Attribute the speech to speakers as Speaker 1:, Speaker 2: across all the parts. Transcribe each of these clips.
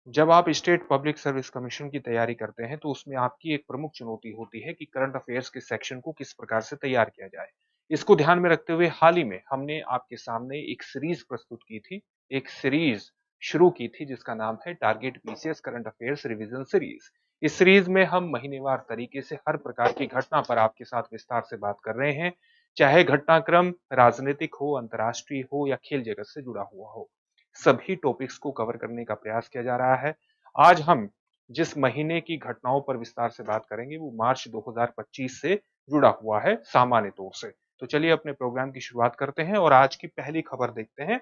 Speaker 1: जब आप state public service commission की तैयारी करते हैं तो उसमें आपकी एक प्रमुख चुनौती होती है कि करंट अफेयर्स के सेक्शन को किस प्रकार से तैयार किया जाए। इसको ध्यान में रखते हुए हाल ही में हमने आपके सामने एक सीरीज प्रस्तुत की थी, एक सीरीज शुरू की थी जिसका नाम है target PCS current affairs revision series. इस सीरीज में हम महीनेवार तरीके से हर प्रकार की घटना पर आपके साथ विस्तार से बात कर रहे हैं, चाहे घटनाक्रम राजनीतिक हो, अंतर्राष्ट्रीय हो या खेल जगत से जुड़ा हुआ हो। सभी टॉपिक्स को कवर करने का प्रयास किया जा रहा है। आज हम जिस महीने की घटनाओं पर विस्तार से बात करेंगे वो मार्च 2025 से जुड़ा हुआ है सामान्य तौर से। तो चलिए अपने प्रोग्राम की शुरुआत करते हैं और आज की पहली खबर देखते हैं।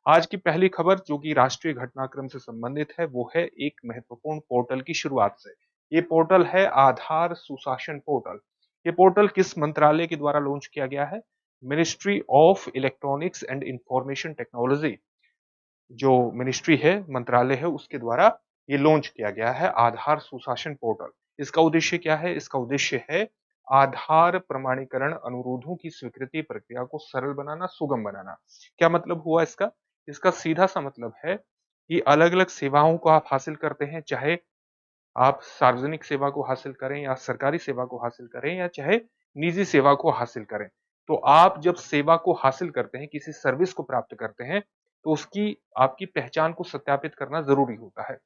Speaker 1: आज की पहली खबर जो कि राष्ट्रीय घटनाक्रम से संबंधित है वो है एक महत्वपूर्ण पोर्टल की शुरुआत से। ये पोर्टल है आधार सुशासन पोर्टल। ये पोर्टल किस मंत्रालय के द्वारा लॉन्च किया गया है? Ministry of electronics and information technology जो मिनिस्ट्री है, मंत्रालय है, उसके द्वारा ये लॉन्च किया गया है आधार सुशासन पोर्टल। इसका उद्देश्य क्या है? इसका उद्देश्य है आधार प्रमाणीकरण अनुरोधों की स्वीकृति प्रक्रिया को सरल बनाना, सुगम बनाना। क्या मतलब हुआ इसका? इसका सीधा सा मतलब है कि अलग-अलग सेवाओं को आप हासिल करते हैं, चाहे आप सार्वजनिक सेवा को हासिल करें या सरकारी सेवा को हासिल करें या चाहे निजी सेवा को हासिल करें। तो आप जब सेवा को हासिल करते हैं, किसी सर्विस को प्राप्त करते हैं, तो उसकी आपकी पहचान को सत्यापित करना ज़रूरी होता है।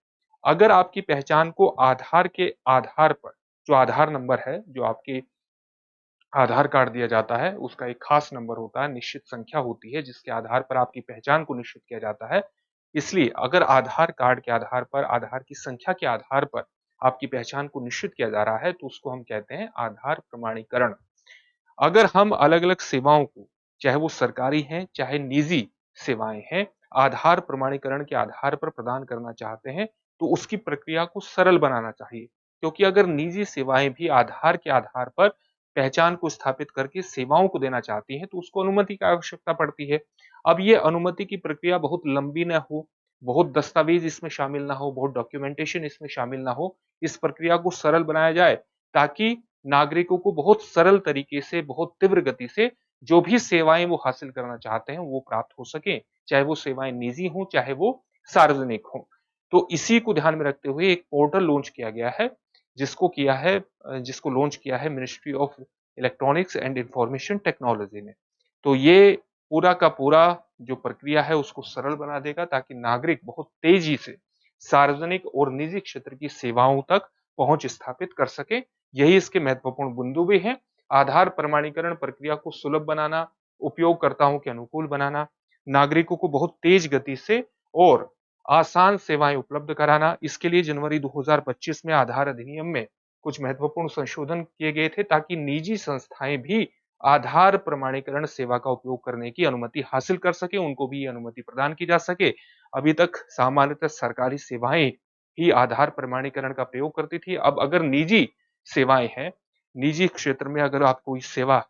Speaker 1: अगर आपकी पहचान को आधार के आधार पर, जो आधार नंबर है, जो आपके आधार कार्ड दिया जाता है, उसका एक खास नंबर होता है, निश्चित संख्या होती है जिसके आधार पर आपकी पहचान को निश्चित किया जाता है। इसलिए अगर आधार कार्ड के आधार पर, आधार की संख्या के आधार पर आपकी पहचान को निश्चित किया जा रहा है, तो उसको हम कहते हैं आधार प्रमाणीकरण। अगर हम अलग-अलग सेवाओं को, चाहे वो सरकारी हैं, चाहे निजी सेवाएँ हैं, आधार प्रमाणीकरण के आधार पर प्रदान करना चाहते हैं, तो उसकी प्रक्रिया को सरल बनाना चाहिए। क्योंकि अगर निजी सेवाएँ भी आधार के आधार पर पहचान को स्थापित करके सेवाओं को देना चाहती हैं, तो उसको अनुमति की आवश्यकता पड़ती है। अब ये अनुमति की प्रक्रिया बहुत लंबी ना हो, बहुत दस्तावेज़ इसमें शामिल ना हो, बहुत डॉक्यूमेंटेशन इसमें शामिल ना हो, इस प्रक्रिया को सरल बनाया जाए ताकि नागरिकों को बहुत सरल तरीके से, बहुत तीव्र गति से जो भी सेवाएँ वो हासिल करना चाहते हैं, वो प्राप्त हो सकें। चाहे वो सेवाएँ निजी हों, चाहे वो सार्वजनिक हों। तो इसी को ध्यान में रखते हुए एक पोर्टल लॉन्च किया गया है, जिसको लॉन्च किया है ministry of electronics and information technology ने। तो ये पूरा का पूरा जो प्रक्रिया है उसको सरल बना देगा ताकि नागरिक बहुत तेज़ी से सार्वजनिक और निजी क्षेत्र की सेवाओं तक पहुँच स्थापित कर सकें। यही इसके महत्वपूर्ण बिंदु भी हैं। आधार प्रमाणीकरण प्रक्रिया को सुलभ बनाना, उपयोगकर्ताओं के अनुकूल बनाना, नागरिकों को बहुत तेज गति से और आसान सेवाएं उपलब्ध कराना। इसके लिए जनवरी 2025 में आधार अधिनियम में कुछ महत्वपूर्ण संशोधन किए गए थे ताकि निजी संस्थाएं भी आधार प्रमाणीकरण सेवा का उपयोग करने की अनुमति हासिल कर सके, उनको भी ये अनुमति प्रदान की जा सके। अभी तक सामान्यतः सरकारी सेवाएं ही आधार प्रमाणीकरण का प्रयोग करती थी। अब अगर निजी सेवाएँ हैं, निजी क्षेत्र में अगर आप कोई सेवा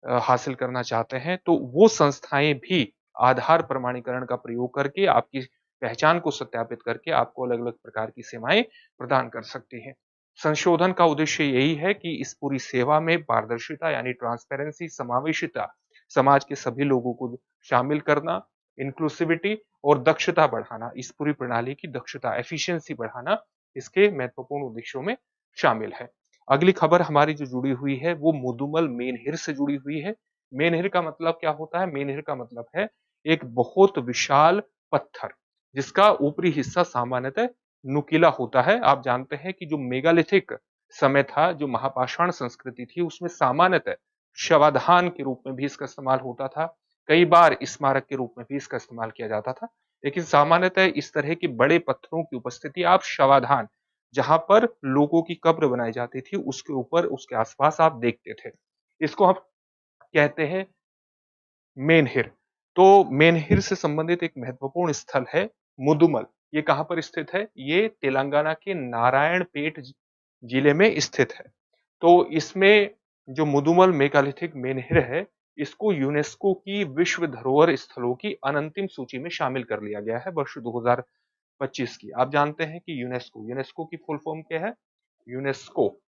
Speaker 1: हासिल करना चाहते हैं, तो वो संस्थाएँ भी आधार प्रमाणीकरण का प्रयोग करके आपकी पहचान को सत्यापित करके आपको अलग-अलग प्रकार की सेवाएँ प्रदान कर सकती हैं। संशोधन का उद्देश्य यही है कि इस पूरी सेवा में पारदर्शिता यानी ट्रांसपेरेंसी, समावेशिता, समाज के सभी लोगों को शामिल करना, इंक्लूसिविटी और दक्षता बढ़ाना, इस पूरी प्रणाली की दक्षता, एफिशिएंसी बढ़ाना, इसके महत्वपूर्ण उद्देश्यों में शामिल है। अगली खबर हमारी जो जुड़ी हुई है वो मुदुमल मेनहिर से जुड़ी हुई है। मेनहिर का मतलब क्या होता है? मेनहिर का मतलब है एक बहुत विशाल पत्थर जिसका ऊपरी हिस्सा सामान्यतः नुकीला होता है। आप जानते हैं कि जो मेगालिथिक समय था, जो महापाषाण संस्कृति थी, उसमें सामान्यतः शवाधान के रूप में भी इसका इस्तेमाल होता था। कई बार स्मारक के रूप में भी इसका इस्तेमाल किया जाता था। लेकिन सामान्यतः इस तरह के बड़े पत्थरों की उपस्थिति आप शवाधान, जहाँ पर लोगों की कब्र बनाई जाती थी, उसके ऊपर, उसके आस-पास आप देखते थे। इसको हम कहते हैं मेनहिर। तो मेनहिर से संबंधित एक महत्वपूर्ण स्थल है मुदुमल। ये कहाँ पर स्थित है? ये तेलंगाना के नारायणपेट जिले में स्थित है। तो इसमें जो मुदुमल मेगालिथिक मेनहिर है, इसको यूनेस्को की विश्व धरोहर स्थलों की अनंतिम सूची में शामिल कर लिया गया है वर्ष 2025 की। आप जानते हैं कि यूनेस्को की फुल फॉर्म क्या है? UNESCO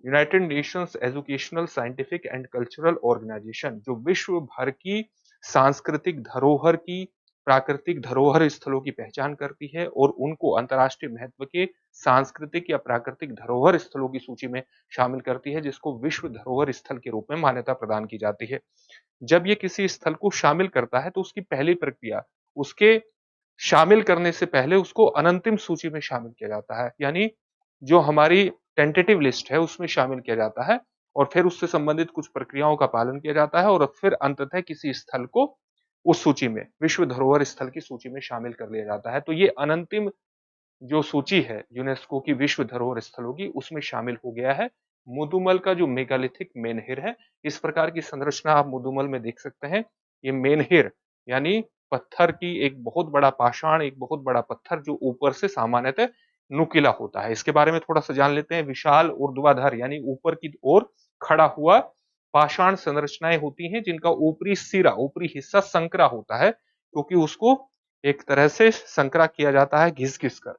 Speaker 1: United Nations educational scientific and cultural organisation, जो विश्व भर की सांस्कृतिक धरोहर की प्राकृतिक धरोहर स्थलों की पहचान करती है और उनको अंतर्राष्ट्रीय महत्व के सांस्कृतिक या प्राकृतिक धरोहर स्थलों की सूची में शामिल करती है, जिसको विश्व धरोहर स्थल के रूप में मान्यता प्रदान की जाती है। जब ये किसी स्थल को शामिल करता है तो उसकी पहली प्रक्रिया उसके शामिल करने से पहले उसको अनंतिम सूची में शामिल किया जाता है। यानी जो हमारी टेंटेटिव लिस्ट है उसमें शामिल किया जाता है और फिर उससे संबंधित कुछ प्रक्रियाओं का पालन किया जाता है और फिर अंततः किसी स्थल को उस सूची में, विश्व धरोहर स्थल की सूची में शामिल कर लिया जाता है। तो ये अनंतिम जो सूची है यूनेस्को की विश्व धरोहर स्थलों की, उसमें शामिल हो गया है मुदुमल का जो मेगालिथिक मेनहिर है। इस प्रकार की संरचना आप मुदुमल में देख सकते हैं। ये मेनहिर यानी पत्थर की एक बहुत बड़ा पाषाण, एक बहुत बड़ा पत्थर जो ऊपर से सामान्यतः नुकीला होता है। इसके बारे में थोड़ा सा जान लेते हैं। विशाल ऊर्ध्वाधर यानी ऊपर की ओर खड़ा हुआ पाषाण संरचनाएं होती हैं, जिनका ऊपरी सिरा, ऊपरी हिस्सा संकरा होता है, क्योंकि उसको एक तरह से संकरा किया जाता है घिस-घिस कर।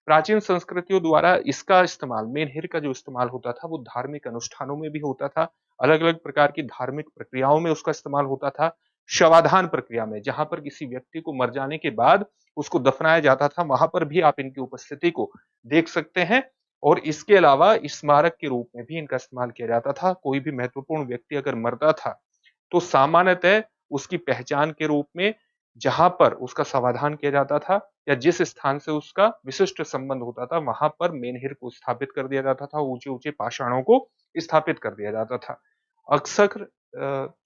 Speaker 1: प्राचीन संस्कृतियों द्वारा इसका इस्तेमाल, मेनहिर का जो इस्तेमाल होता था वो धार्मिक अनुष्ठानों में भी होता था, अलग-अलग प्रकार की धार्मिक प्रक्रियाओं में उसका इस्तेमाल होता था। शवाधान प्रक्रिया में, जहां पर किसी व्यक्ति को मर जाने के बाद उसको दफनाया जाता था, वहां पर भी आप इनकी उपस्थिति को देख सकते हैं। और इसके अलावा स्मारक के रूप में भी इनका इस्तेमाल किया जाता था। कोई भी महत्वपूर्ण व्यक्ति अगर मरता था तो सामान्यतः उसकी पहचान के रूप में जहां पर उसका समाधान किया जाता था या जिस स्थान से उसका विशिष्ट संबंध होता था, वहां पर मेनहिर को स्थापित कर दिया जाता था, ऊंचे-ऊंचे पाषाणों को स्थापित कर दिया जाता था। अक्सर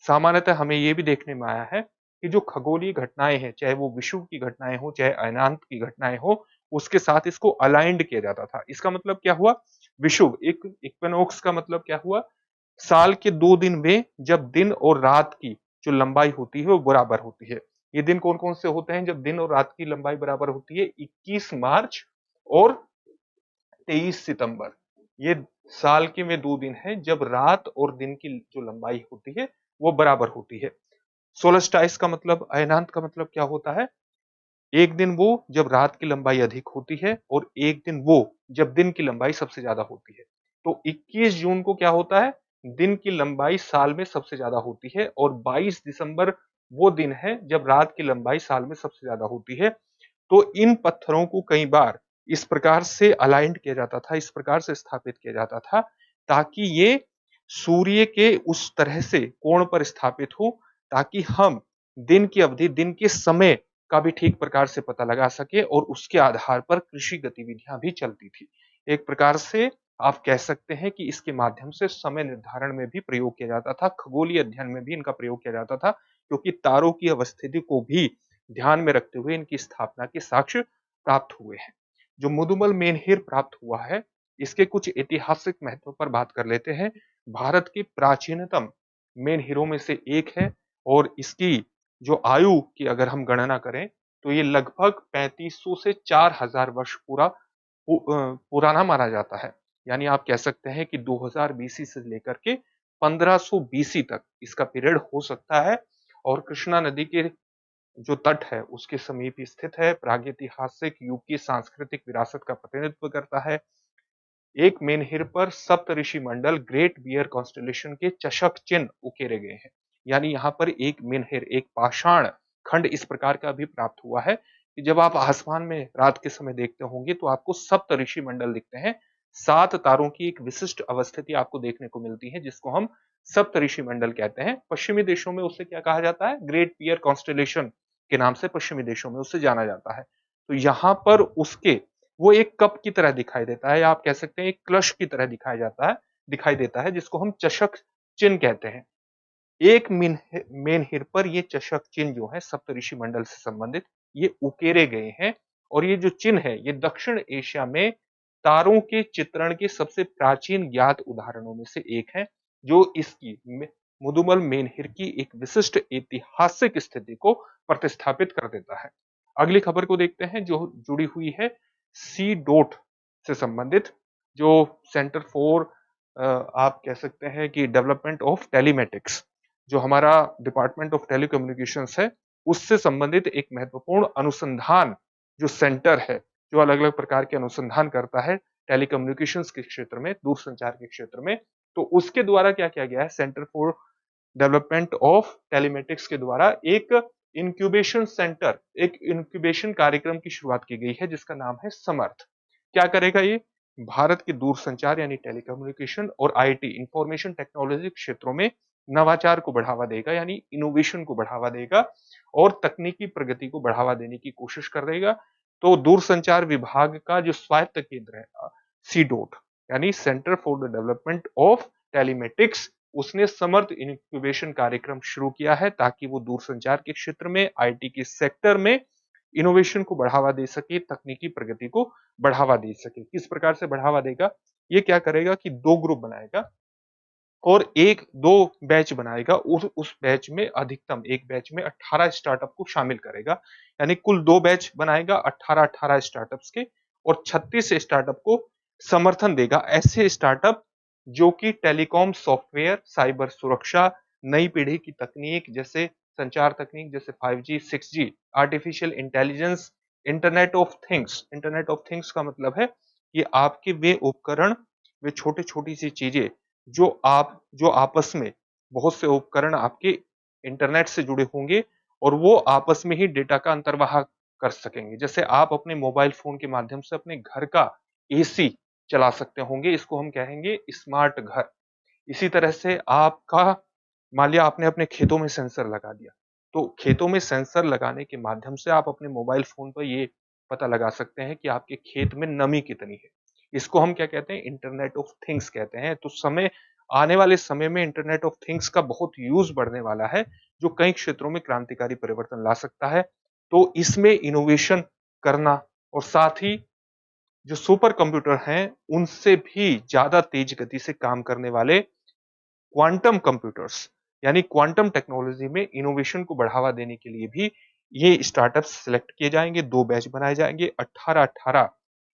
Speaker 1: सामान्यतः हमें ये भी देखने में आया है कि जो खगोलीय घटनाएं हैं, चाहे वो विषुव की घटनाएं हो, चाहे अयनांत की घटनाएं हो, उसके साथ इसको अलाइंड किया जाता था। इसका मतलब क्या हुआ? विषुव एक इक्विनॉक्स का मतलब क्या हुआ? साल के 2 दिन में जब दिन और रात की जो लंबाई होती है वो बराबर होती है। ये दिन कौन-कौन से होते हैं जब दिन और रात की लंबाई बराबर होती है? 21 मार्च और 23 सितंबर। ये साल के में 2 दिन हैं जब रात और दिन की जो लंबाई होती है वो बराबर होती है। सोलस्टाइस का मतलब, अयनांत का मतलब क्या होता है? एक दिन वो जब रात की लंबाई अधिक होती है और एक दिन वो जब दिन की लंबाई सबसे ज्यादा होती है। तो 21 जून को क्या होता है? दिन की लंबाई साल में सबसे ज्यादा होती है और 22 दिसंबर वो दिन है जब रात की लंबाई साल में सबसे ज्यादा होती है। तो इन पत्थरों को कई बार इस प्रकार से अलाइंड किया जाता था, इस प्रकार से स्थापित किया जाता था ताकि ये सूर्य के उस तरह से कोण पर स्थापित हो ताकि हम दिन की अवधि, दिन के समय का भी ठीक प्रकार से पता लगा सके और उसके आधार पर कृषि गतिविधियां भी चलती थी। एक प्रकार से आप कह सकते हैं कि इसके माध्यम से समय निर्धारण में भी प्रयोग किया जाता था, खगोलीय अध्ययन में भी इनका प्रयोग किया जाता था, क्योंकि तारों की अवस्थिति को भी ध्यान में रखते हुए इनकी स्थापना के साक्ष्य प्राप्त हुए हैं। जो मुदुमल मेनहिर प्राप्त हुआ है, इसके कुछ ऐतिहासिक महत्व पर बात कर लेते हैं। भारत की प्राचीनतम मेनहिरों में से एक है और इसकी जो आयु की अगर हम गणना करें तो ये लगभग 3500 से 4000 वर्ष पुराना माना जाता है। यानी आप कह सकते हैं कि 2000 बीसी से लेकर के 1500 बीसी तक इसका पीरियड हो सकता है और कृष्णा नदी के जो तट है उसके समीप स्थित है। प्रागैतिहासिक युग की सांस्कृतिक विरासत का प्रतिनिधित्व करता है। एक मेनहिर पर सप्तऋषि मंडल, ग्रेट बियर कॉन्स्टेलेशन के चषक चिन्ह उकेरे गए हैं। यानी यहाँ पर एक मेनहिर, एक पाषाण खंड इस प्रकार का भी प्राप्त हुआ है कि जब आप आसमान में रात के समय देखते होंगे तो आपको सप्तऋषि मंडल दिखते हैं। 7 तारों की एक विशिष्ट अवस्थिति आपको देखने को मिलती है जिसको हम सप्तऋषि मंडल कहते हैं। पश्चिमी देशों में उसे क्या कहा जाता है? ग्रेट बियर कॉन्स्टेलेशन के नाम से पश्चिमी देशों में उसे जाना जाता है। तो यहाँ पर उसके वो एक कप की तरह दिखाई देता है या आप कह सकते हैं एक क्लश की तरह दिखाई देता है जिसको हम चषक चिन्ह कहते हैं। एक मेनहिर पर ये चषक चिन्ह जो है सप्तऋषि मंडल से संबंधित ये उकेरे गए हैं और ये जो चिन्ह है ये दक्षिण एशिया में तारों के चित्रण के सबसे प्राचीन ज्ञात उदाहरणों में से एक है जो इसकी मुदुमल मेनहिर की एक विशिष्ट ऐतिहासिक स्थिति को प्रतिस्थापित कर देता है। अगली खबर को देखते हैं जो जुड़ी हुई है सी डोट से संबंधित, जो सेंटर फॉर आप कह सकते हैं कि डेवलपमेंट ऑफ टेलीमेटिक्स, जो हमारा डिपार्टमेंट ऑफ टेलीकम्युनिकेशंस है, उससे संबंधित एक महत्वपूर्ण अनुसंधान जो सेंटर है, जो अलग-अलग प्रकार के अनुसंधान करता है टेलीकम्युनिकेशंस के क्षेत्र में, दूरसंचार के क्षेत्र में। तो उसके द्वारा क्या किया गया है, centre for development of telematics के द्वारा एक इंक्यूबेशन सेंटर, एक इंक्यूबेशन कार्यक्रम की शुरुआत की गई है जिसका नाम है समर्थ। क्या करेगा ये? भारत के दूरसंचार यानी टेलीकम्युनिकेशन और आईटी इंफॉर्मेशन टेक्नोलॉजी क्षेत्रों में नवाचार को बढ़ावा देगा, यानी इनोवेशन को बढ़ावा देगा और तकनीकी प्रगति को बढ़ावा देने की कोशिश करेगा। तो दूरसंचार विभाग का जो स्वायत्त केंद्र है सीडोट, यानी centre for the development of telematics, उसने समर्थ इंक्यूबेशन कार्यक्रम शुरू किया है ताकि वो दूरसंचार के क्षेत्र में, आईटी के सेक्टर में इनोवेशन को बढ़ावा दे सके, तकनीकी प्रगति को बढ़ावा दे सके। किस प्रकार से बढ़ावा देगा? ये क्या करेगा कि 2 ग्रुप बनाएगा और 1-2 बैच बनाएगा। उस बैच में अधिकतम एक बैच में 18 स्टार्टअप को शामिल करेगा। यानी कुल 2 बैच बनाएगा 18-18 स्टार्टअप्स के और 36 स्टार्टअप को समर्थन देगा। ऐसे स्टार्टअप जो कि टेलीकॉम सॉफ्टवेयर, साइबर सुरक्षा, नई पीढ़ी की तकनीक जैसे संचार तकनीक जैसे 5G, 6G, artificial intelligence, internet of things का मतलब है कि आपके वे उपकरण, वे छोटी-छोटी सी चीजें जो आपस में, बहुत से उपकरण आपके इंटरनेट से जुड़े होंगे और वो आपस में ही डेटा का अंतर्वाह कर सकेंगे। जैसे आप अपने मोबाइल फोन के माध्यम से अपने घर का एसी चला सकते होंगे, इसको हम कहेंगे स्मार्ट घर। इसी तरह से आपका, मान लिया आपने अपने खेतों में सेंसर लगा दिया, तो खेतों में सेंसर लगाने के माध्यम से आप अपने मोबाइल फोन पर ये पता लगा सकते हैं कि आपके खेत में नमी कितनी है। इसको हम क्या कहते हैं? इंटरनेट ऑफ थिंग्स कहते हैं। तो आने वाले समय में इंटरनेट ऑफ थिंग्स का बहुत यूज बढ़ने वाला है, जो कई क्षेत्रों में क्रांतिकारी परिवर्तन ला सकता है। तो इसमें इनोवेशन करना और साथ ही जो सुपर कंप्यूटर हैं, उनसे भी ज्यादा तेज गति से काम करने वाले क्वांटम कंप्यूटर्स, यानी क्वांटम टेक्नोलॉजी में इनोवेशन को बढ़ावा देने के लिए भी ये स्टार्टअप्स सिलेक्ट किए जाएंगे। 2 बैच बनाए जाएंगे 18-18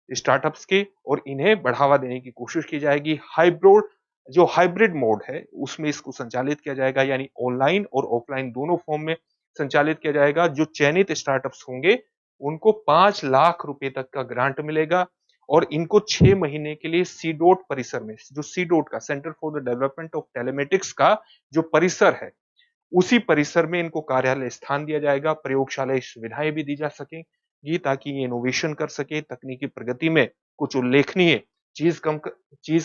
Speaker 1: स्टार्टअप्स के और इन्हें बढ़ावा देने की कोशिश की जाएगी। हाइब्रिड मोड है उसमें इसको संचालित किया जाएगा, यानी ऑनलाइन और ऑफलाइन दोनों फॉर्म में संचालित किया जाएगा। जो चयनित स्टार्टअप्स होंगे उनको 5 लाख रुपए तक का ग्रांट मिलेगा और इनको 6 महीने के लिए सीडोट परिसर में, जो सीडोट का centre for the development of telematics का जो परिसर है, उसी परिसर में इनको कार्यालय स्थान दिया जाएगा। प्रयोगशाला सुविधाएं भी दी जा सकेंगी ताकि ये इनोवेशन कर सके, तकनीकी प्रगति में कुछ उल्लेखनीय चीज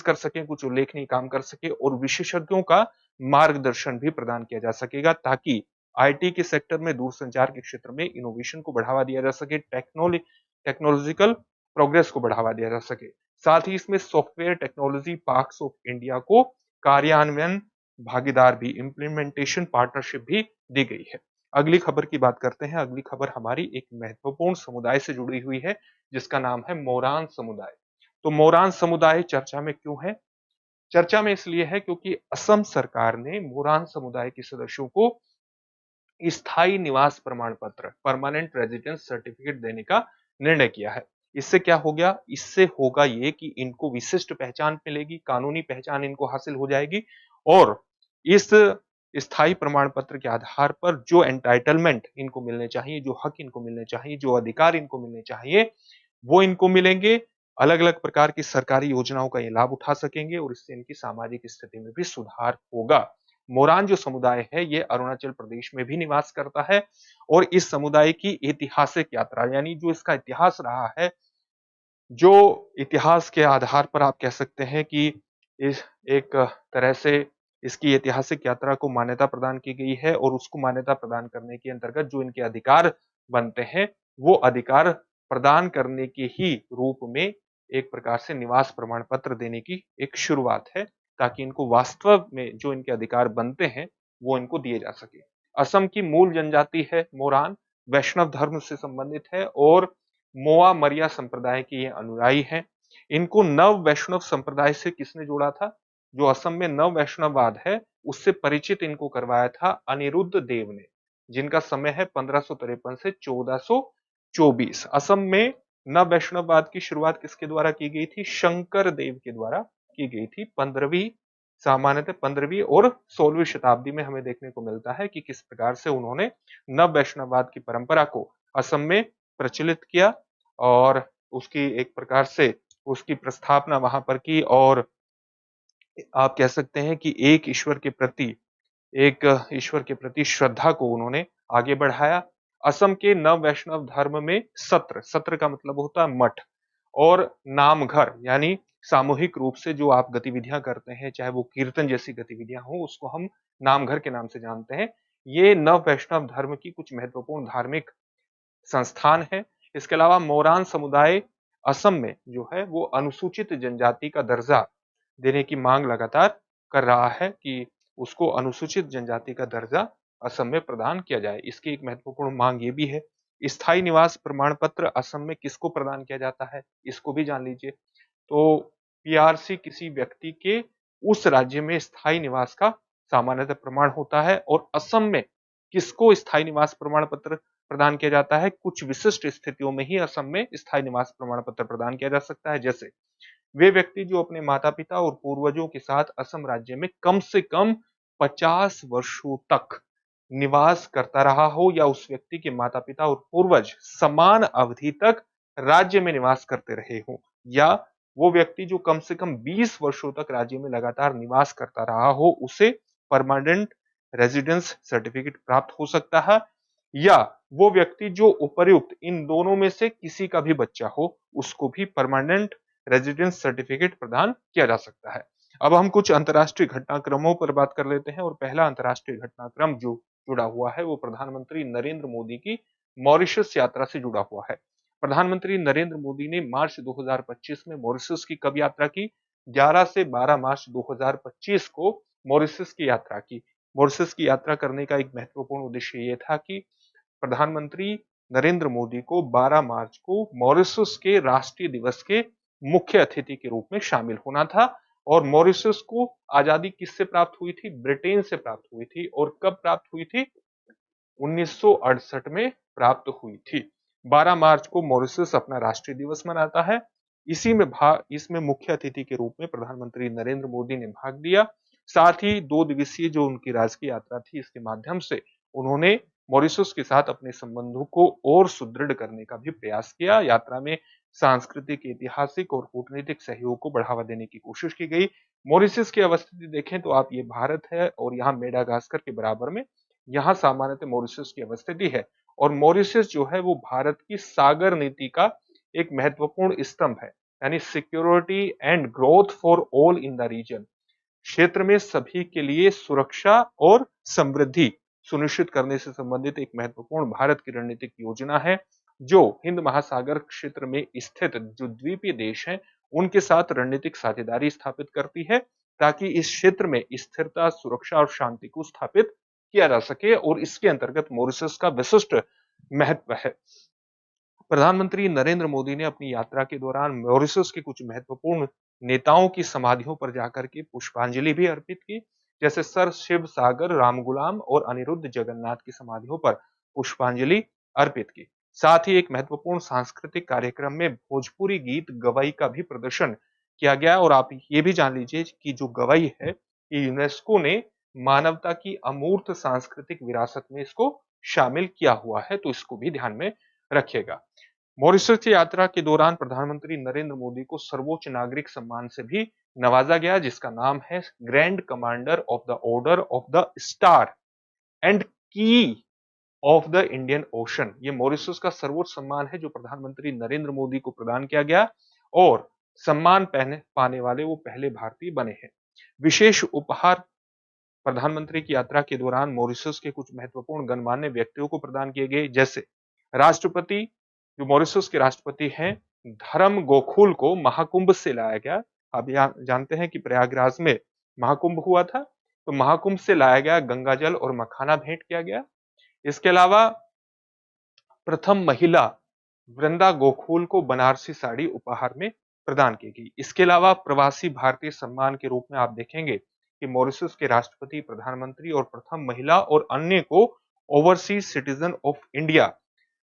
Speaker 1: कर सके, कुछ उल्लेखनीय काम कर सके और विशेषज्ञों का मार्गदर्शन भी प्रदान किया जा सकेगा ताकि आईटी के सेक्टर में, दूरसंचार के क्षेत्र में इनोवेशन को बढ़ावा दिया जा सके, टेक्नोलॉजिकल प्रोग्रेस को बढ़ावा दिया जा सके। साथ ही इसमें software technology parks of India को कार्यान्वयन भागीदार भी, इम्प्लीमेंटेशन पार्टनरशिप भी दी गई है। अगली खबर की बात करते हैं। अगली खबर हमारी एक महत्वपूर्ण समुदाय से जुड़ी हुई है जिसका नाम है मोरान समुदाय। तो मोरान समुदाय चर्चा में क्यों है? चर्चा में इसलिए है क्योंकि असम सरकार ने मोरान समुदाय के सदस्यों को स्थायी निवास प्रमाण पत्र, परमानेंट रेजिडेंस सर्टिफिकेट देने का निर्णय किया है। इससे क्या हो गया? इससे होगा ये कि इनको विशिष्ट पहचान मिलेगी, कानूनी पहचान इनको हासिल हो जाएगी और इस स्थायी प्रमाण पत्र के आधार पर जो एंटाइटलमेंट इनको मिलने चाहिए, जो हक इनको मिलने चाहिए, जो अधिकार इनको मिलने चाहिए, वो इनको मिलेंगे। अलग-अलग प्रकार की सरकारी योजनाओं का ये लाभ उठा सकेंगे और इससे इनकी सामाजिक स्थिति में भी सुधार होगा। मोरान जो समुदाय है ये अरुणाचल प्रदेश में भी निवास करता है और इस समुदाय की ऐतिहासिक यात्रा, यानी जो इसका इतिहास रहा है, जो इतिहास के आधार पर आप कह सकते हैं कि इस एक तरह से इसकी ऐतिहासिक यात्रा को मान्यता प्रदान की गई है और उसको मान्यता प्रदान करने के अंतर्गत जो इनके अधिकार बनते हैं, वो अधिकार प्रदान करने के ही रूप में एक प्रकार से निवास प्रमाण पत्र देने की एक शुरुआत है ताकि इनको वास्तव में जो इनके अधिकार बनते हैं, वो इनको दिए जा सके। असम की मूल जनजाति है मोरान, वैष्णव धर्म से संबंधित है और मोआ मरिया संप्रदाय के ये अनुयायी हैं। इनको नव वैष्णव संप्रदाय से किसने जोड़ा था? जो असम में नव वैष्णववाद है, उससे परिचित इनको करवाया था अनिरुद्ध देव ने, जिनका समय है 1553 से 1424। असम में नव वैष्णववाद की शुरुआत किसके द्वारा की गई थी? शंकर देव के द्वारा की गई थी। 15वीं और 16वीं शताब्दी में हमें देखने को मिलता है कि किस प्रकार से उन्होंने नव वैष्णववाद की परंपरा को असम में प्रचलित किया और उसकी एक प्रकार से उसकी प्रस्थापना वहां पर की और आप कह सकते हैं कि एक ईश्वर के प्रति श्रद्धा को उन्होंने आगे बढ़ाया। असम के नव वैष्णव धर्म में सत्र, सत्र का मतलब होता है मठ, और नामघर यानी सामूहिक रूप से जो आप गतिविधियां करते हैं, चाहे वो कीर्तन जैसी गतिविधियां हो, उसको हम नामघर के नाम से जानते हैं। ये नव वैष्णव धर्म की कुछ महत्वपूर्ण धार्मिक संस्थान है। इसके अलावा मोरान समुदाय असम में जो है वो अनुसूचित जनजाति का दर्जा देने की मांग लगातार कर रहा है कि उसको अनुसूचित जनजाति का दर्जा असम में प्रदान किया जाए। इसकी एक महत्वपूर्ण मांग ये भी है। स्थायी निवास प्रमाण पत्र असम में किसको प्रदान किया जाता है, इसको भी जान लीजिए। तो पीआरसी किसी व्यक्ति के उस राज्य में स्थायी निवास का सामान्यतः प्रमाण होता है, और असम में किसको स्थायी निवास प्रमाण पत्र प्रदान किया जाता है, कुछ विशिष्ट स्थितियों में ही असम में स्थायी निवास प्रमाण पत्र प्रदान किया जा सकता है। जैसे वे व्यक्ति जो अपने माता-पिता और पूर्वजों के साथ असम राज्य में कम से कम 50 वर्षों तक निवास करता रहा हो, या उस व्यक्ति के माता-पिता और पूर्वज समान अवधि तक राज्य में निवास करते रहे हों, या वो व्यक्ति जो कम से कम 20 वर्षों तक राज्य में लगातार निवास करता रहा हो, उसे परमानेंट रेजिडेंस सर्टिफिकेट प्राप्त हो सकता है। या वो व्यक्ति जो उपर्युक्त इन दोनों में से किसी का भी बच्चा हो, उसको भी परमानेंट रेजिडेंस सर्टिफिकेट प्रदान किया जा सकता है। अब हम कुछ अंतर्राष्ट्रीय घटनाक्रमों पर बात कर लेते हैं, और पहला अंतर्राष्ट्रीय घटनाक्रम जो जुड़ा हुआ है वो प्रधानमंत्री नरेंद्र मोदी की मॉरिशस यात्रा से जुड़ा हुआ है। प्रधानमंत्री नरेंद्र मोदी ने मार्च 2025 में मॉरिशस की कब यात्रा की? 11 से 12 मार्च 2025 को मॉरिशस की यात्रा की। मॉरिशस की यात्रा करने का एक महत्वपूर्ण उद्देश्य ये था कि प्रधानमंत्री नरेंद्र मोदी को 12 मार्च को मॉरिशस के राष्ट्रीय दिवस के मुख्य अतिथि के रूप में शामिल होना था। और मॉरिशस को आजादी किससे प्राप्त हुई थी? ब्रिटेन से प्राप्त हुई थी। और कब प्राप्त हुई थी? 1968 में प्राप्त हुई थी। 12 मार्च को मॉरिशस अपना राष्ट्रीय दिवस मनाता है। इसमें मुख्य अतिथि के रूप में प्रधानमंत्री नरेंद्र मोदी ने भाग लिया। साथ ही 2 दिवसीय जो उनकी राजकीय यात्रा थी, इसके माध्यम से उन्होंने मॉरिशस के साथ अपने संबंधों को और सुदृढ़ करने का भी प्रयास किया। यात्रा में सांस्कृतिक, ऐतिहासिक और कूटनीतिक सहयोग को बढ़ावा देने की कोशिश की गई। मॉरिशस की अवस्थिति देखें तो आप ये भारत है, और यहाँ मेडागास्कर के बराबर में यहाँ सामान्यतः मॉरिशस की अवस्थिति है। और मॉरिशस जो है वो भारत की सागर नीति का एक महत्वपूर्ण स्तंभ है, यानी security and growth for all in the region. क्षेत्र में सभी के लिए सुरक्षा और समृद्धि सुनिश्चित करने से संबंधित एक महत्वपूर्ण भारत की रणनीतिक योजना है, जो हिंद महासागर क्षेत्र में स्थित जो द्वीपीय देश हैं, उनके साथ रणनीतिक साझेदारी स्थापित करती है, ताकि इस क्षेत्र में स्थिरता, सुरक्षा और शांति को स्थापित किया जा सके। और इसके अंतर्गत मॉरिशस का विशिष्ट महत्व है। प्रधानमंत्री नरेंद्र मोदी ने अपनी यात्रा के दौरान मॉरिशस के कुछ महत्वपूर्ण नेताओं की समाधियों पर जाकर के पुष्पांजलि भी अर्पित की। जैसे सर शिव सागर रामगुलाम और अनिरुद्ध जगन्नाथ की समाधियों पर पुष्पांजलि अर्पित की। साथ ही एक महत्वपूर्ण सांस्कृतिक कार्यक्रम में भोजपुरी गीत गवई का भी प्रदर्शन किया गया। और आप ये भी जान लीजिए कि जो गवई है, ये यूनेस्को ने मानवता की अमूर्त सांस्कृतिक विरासत में इसको शामिल किया हुआ है, तो इसको भी ध्यान में रखिएगा। मॉरिशस की यात्रा के दौरान प्रधानमंत्री नरेंद्र मोदी को सर्वोच्च नागरिक सम्मान से भी नवाजा गया, जिसका नाम है grand commander of the order of the star and की ऑफ द इंडियन ओशन। ये मॉरिशस का सर्वोच्च सम्मान है जो प्रधानमंत्री नरेंद्र मोदी को प्रदान किया गया, और सम्मान पाने वाले वो पहले भारतीय बने हैं। विशेष उपहार प्रधानमंत्री की यात्रा के दौरान मॉरिशस के कुछ महत्वपूर्ण गणमान्य व्यक्तियों को प्रदान किए गए। जैसे राष्ट्रपति, जो मॉरिशस के राष्ट्रपति हैं, धर्म गोकुल को महाकुंभ से लाया गया। आप जानते हैं कि प्रयागराज में महाकुंभ हुआ था, तो महाकुंभ से लाया गया गंगा जल और मखाना भेंट किया गया। इसके अलावा प्रथम महिला वृंदा गोकुल को बनारसी साड़ी उपहार में प्रदान की गई। इसके अलावा प्रवासी भारतीय सम्मान के रूप में आप देखेंगे कि मॉरिशस के राष्ट्रपति, प्रधानमंत्री और प्रथम महिला और अन्य को ओवरसीज सिटीजन ऑफ इंडिया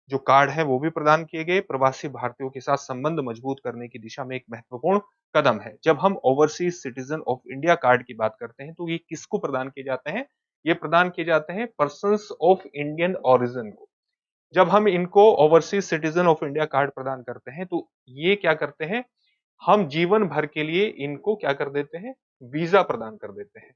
Speaker 1: जो कार्ड है वो भी प्रदान किए गए। प्रवासी भारतीयों के साथ संबंध मजबूत करने की दिशा में एक महत्वपूर्ण कदम है। जब हम overseas citizen of India card की बात करते हैं, तो ये किसको प्रदान किए जाते हैं? ये प्रदान किए जाते हैं पर्सन्स ऑफ इंडियन ओरिजिन को। जब हम इनको overseas citizen of India card प्रदान करते हैं, तो ये क्या करते हैं, हम जीवन भर के लिए इनको क्या कर देते हैं, वीजा प्रदान कर देते हैं।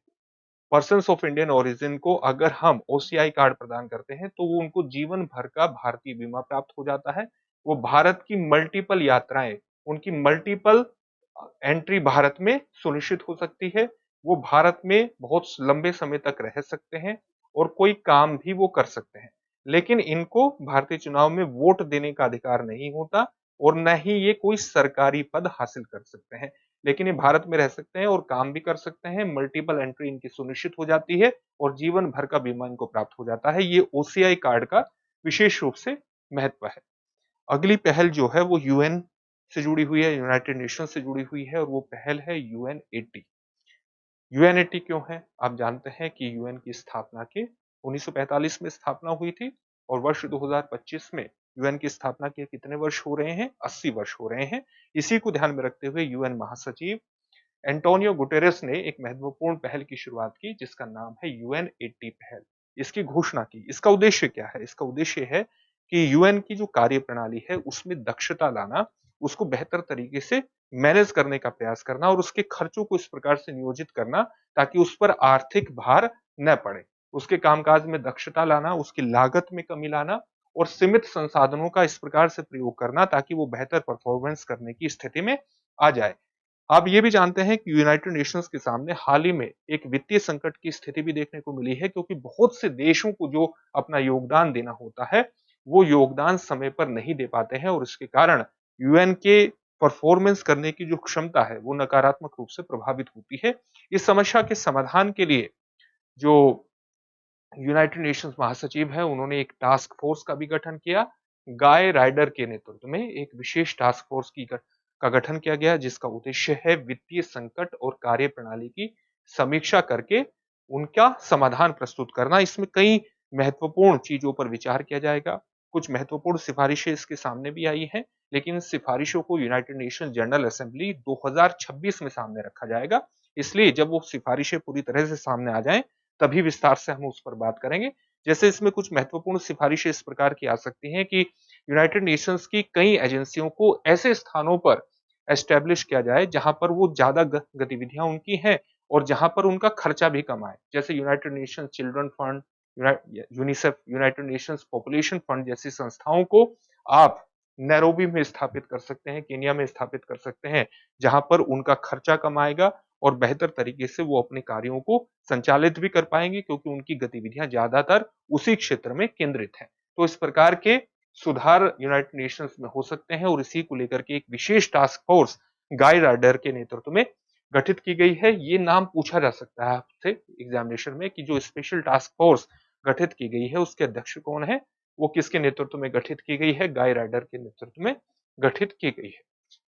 Speaker 1: पर्सन्स ऑफ इंडियन ओरिजिन को अगर हम ओसीआई कार्ड प्रदान करते हैं तो वो उनको जीवन भर का भारतीय बीमा प्राप्त हो जाता है। वो भारत की मल्टीपल यात्राएं, उनकी मल्टीपल एंट्री भारत में सुनिश्चित हो सकती है। वो भारत में बहुत लंबे समय तक रह सकते हैं और कोई काम भी वो कर सकते हैं। लेकिन इनको भारतीय चुनाव में वोट देने का अधिकार नहीं होता और न ही ये कोई सरकारी पद हासिल कर सकते हैं। लेकिन ये भारत में रह सकते हैं और काम भी कर सकते हैं, मल्टीपल एंट्री इनकी सुनिश्चित हो जाती है और जीवन भर का बीमा इनको प्राप्त हो जाता है। ये ओसीआई कार्ड का विशेष रूप से महत्व है। अगली पहल जो है वो यूएन से जुड़ी हुई है, यूनाइटेड नेशन से जुड़ी हुई है और वो पहल है यूएन80। यूएन80 क्यों है? आप जानते हैं कि यूएन की स्थापना के 1945 में स्थापना हुई थी और वर्ष 2025 में यूएन की स्थापना के कितने वर्ष हो रहे हैं? 80 वर्ष हो रहे हैं। इसी को ध्यान में रखते हुए यूएन महासचिव एंटोनियो गुटेरेस ने एक महत्वपूर्ण पहल की शुरुआत की जिसका नाम है यूएन80 पहल। इसकी घोषणा की। इसका उद्देश्य क्या है? इसका उद्देश्य है कि यूएन की जो कार्य प्रणाली है उसमें दक्षता लाना, उसको बेहतर तरीके से मैनेज करने का प्रयास करना और उसके खर्चों को इस प्रकार से नियोजित करना ताकि उस पर आर्थिक भार न पड़े। उसके कामकाज में दक्षता लाना, उसकी लागत में कमी लाना और सीमित संसाधनों का इस प्रकार से प्रयोग करना ताकि वो बेहतर परफॉर्मेंस करने की स्थिति में आ जाए। आप ये भी जानते हैं कि यूनाइटेड नेशंस के सामने हाल ही में एक वित्तीय संकट की स्थिति भी देखने को मिली है क्योंकि बहुत से देशों को जो अपना योगदान देना होता है, वो योगदान समय पर नहीं दे पाते हैं और इसके कारण यूएन के परफॉर्मेंस करने की जो क्षमता है, वो नकारात्मक रूप से प्रभावित होती है। इस समस्या के समाधान के लिए जो यूनाइटेड नेशंस महासचिव है, उन्होंने एक टास्क फोर्स का भी गठन किया। गाय राइडर के नेतृत्व में एक विशेष टास्क फोर्स का गठन किया गया जिसका उद्देश्य है वित्तीय संकट और कार्य प्रणाली की समीक्षा करके उनका समाधान प्रस्तुत करना। इसमें कई महत्वपूर्ण चीजों पर विचार किया जाएगा। कुछ महत्वपूर्ण सिफारिशें इसके सामने भी आई हैं, लेकिन इन सिफारिशों को यूनाइटेड नेशन जनरल असेंबली 2026 में सामने रखा जाएगा। इसलिए जब वो सिफारिशें पूरी तरह से सामने आ जाएं, तभी विस्तार से हम उस पर बात करेंगे। जैसे इसमें कुछ महत्वपूर्ण सिफारिशें इस प्रकार की आ सकती हैं कि यूनाइटेड नेशंस की कई एजेंसियों को ऐसे स्थानों पर एस्टेब्लिश किया जाए जहां पर वो ज्यादा गतिविधियां उनकी हैं और जहां पर उनका खर्चा भी कम आए। जैसे United nation children fund, UNICEF, United Nations population fund जैसी संस्थाओं को आप नैरोबी में स्थापित कर सकते हैं, केनिया में स्थापित कर सकते हैं, जहां पर उनका खर्चा कम आएगा और बेहतर तरीके से वो अपने कार्यों को संचालित भी कर पाएंगे क्योंकि उनकी गतिविधियां ज्यादातर उसी क्षेत्र में केंद्रित हैं। तो इस प्रकार के सुधार यूनाइटेड नेशंस में हो सकते हैं और इसी को लेकर के एक विशेष टास्क फोर्स गाय राडर के नेतृत्व में गठित की गई है। ये नाम पूछा जा सकता है आपसे एग्जामिनेशन में कि जो स्पेशल टास्क फोर्स गठित की गई है उसके अध्यक्ष कौन है, वो किसके नेतृत्व में गठित की गई है? गाय राडर के नेतृत्व में गठित की गई है।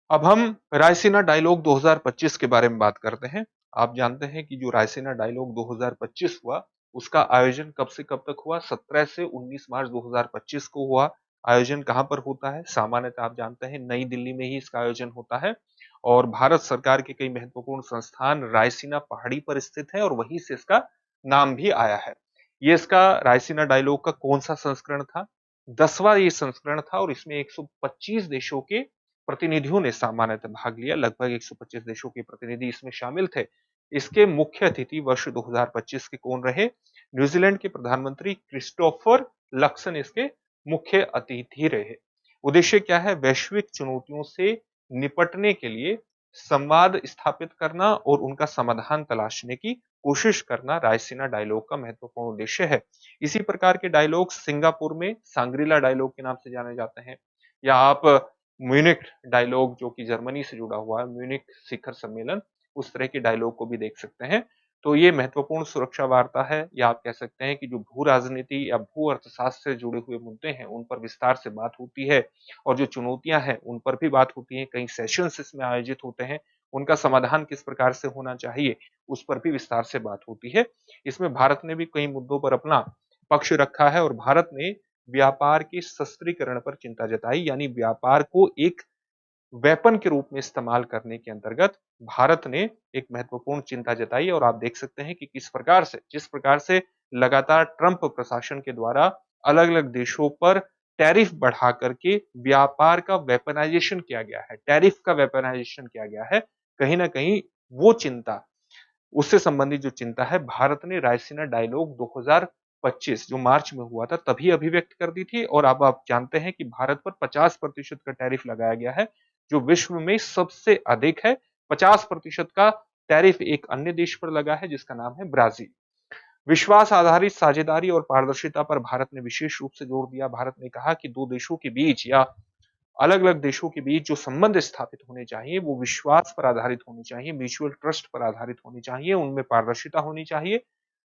Speaker 1: अब हम रायसीना डायलॉग 2025 के बारे में बात करते हैं। आप जानते हैं कि जो रायसीना डायलॉग 2025 हुआ, उसका आयोजन कब से कब तक हुआ? 17 से 19 मार्च 2025 को हुआ। आयोजन कहाँ पर होता है? सामान्यतः आप जानते हैं नई दिल्ली में ही इसका आयोजन होता है और भारत सरकार के कई महत्वपूर्ण संस्थान रायसीना पहाड़ी पर स्थित है और वहीं से इसका नाम भी आया है। ये इसका रायसीना डायलॉग का कौन सा संस्करण था? 10वां ये संस्करण था और इसमें 125 देशों के प्रतिनिधियों ने सामान्यतः भाग लिया। लगभग 125 देशों के प्रतिनिधि इसमें शामिल थे। इसके मुख्य अतिथि वर्ष 2025 के कौन रहे? न्यूजीलैंड के प्रधानमंत्री क्रिस्टोफर लक्सन इसके मुख्य अतिथि रहे। उद्देश्य क्या है? वैश्विक चुनौतियों से निपटने के लिए संवाद स्थापित करना और उनका समाधान तलाशने की कोशिश करना रायसीना डायलॉग का महत्वपूर्ण उद्देश्य है। इसी प्रकार के डायलॉग सिंगापुर में सांग्रीला डायलॉग के नाम से जाने जाते हैं, या आप म्यूनिख डायलॉग जो कि जर्मनी से जुड़ा हुआ है, म्यूनिख शिखर सम्मेलन, उस तरह के डायलॉग को भी देख सकते हैं। तो ये महत्वपूर्ण सुरक्षा वार्ता है, या आप कह सकते हैं कि जो भू राजनीति या भू अर्थशास्त्र से जुड़े हुए मुद्दे हैं उन पर विस्तार से बात होती है और जो चुनौतियां हैं उन पर भी बात होती है। कई सेशंस इसमें आयोजित होते हैं, उनका समाधान किस प्रकार से होना चाहिए उस पर भी विस्तार से बात होती है। इसमें भारत ने भी कई मुद्दों पर अपना पक्ष रखा है और भारत ने व्यापार के सस्त्रीकरण पर चिंता जताई, यानी व्यापार को एक वेपन के रूप में इस्तेमाल करने के अंतर्गत भारत ने एक महत्वपूर्ण चिंता जताई। और आप देख सकते हैं कि जिस प्रकार से लगातार ट्रंप प्रशासन के द्वारा अलग अलग देशों पर टैरिफ बढ़ा करके व्यापार का वेपनाइजेशन किया गया है, टैरिफ का वेपनाइजेशन किया गया है, कहीं ना कहीं वो चिंता उससे संबंधित जो चिंता है भारत ने रायसीना डायलॉग 2025 जो मार्च में हुआ था तभी अभिव्यक्त कर दी थी और अब आप जानते हैं कि भारत पर 50% का टैरिफ लगाया गया है, जो विश्व में सबसे अधिक है। 50% का टैरिफ एक अन्य देश पर लगा है जिसका नाम है ब्राजील। विश्वास आधारित साझेदारी और पारदर्शिता पर भारत ने विशेष रूप से जोर दिया। भारत ने कहा कि दो देशों के बीच या अलग-अलग देशों के बीच जो संबंध स्थापित होने चाहिए वो विश्वास पर आधारित होने चाहिए, म्यूचुअल ट्रस्ट पर आधारित होनी चाहिए, उनमें पारदर्शिता होनी चाहिए।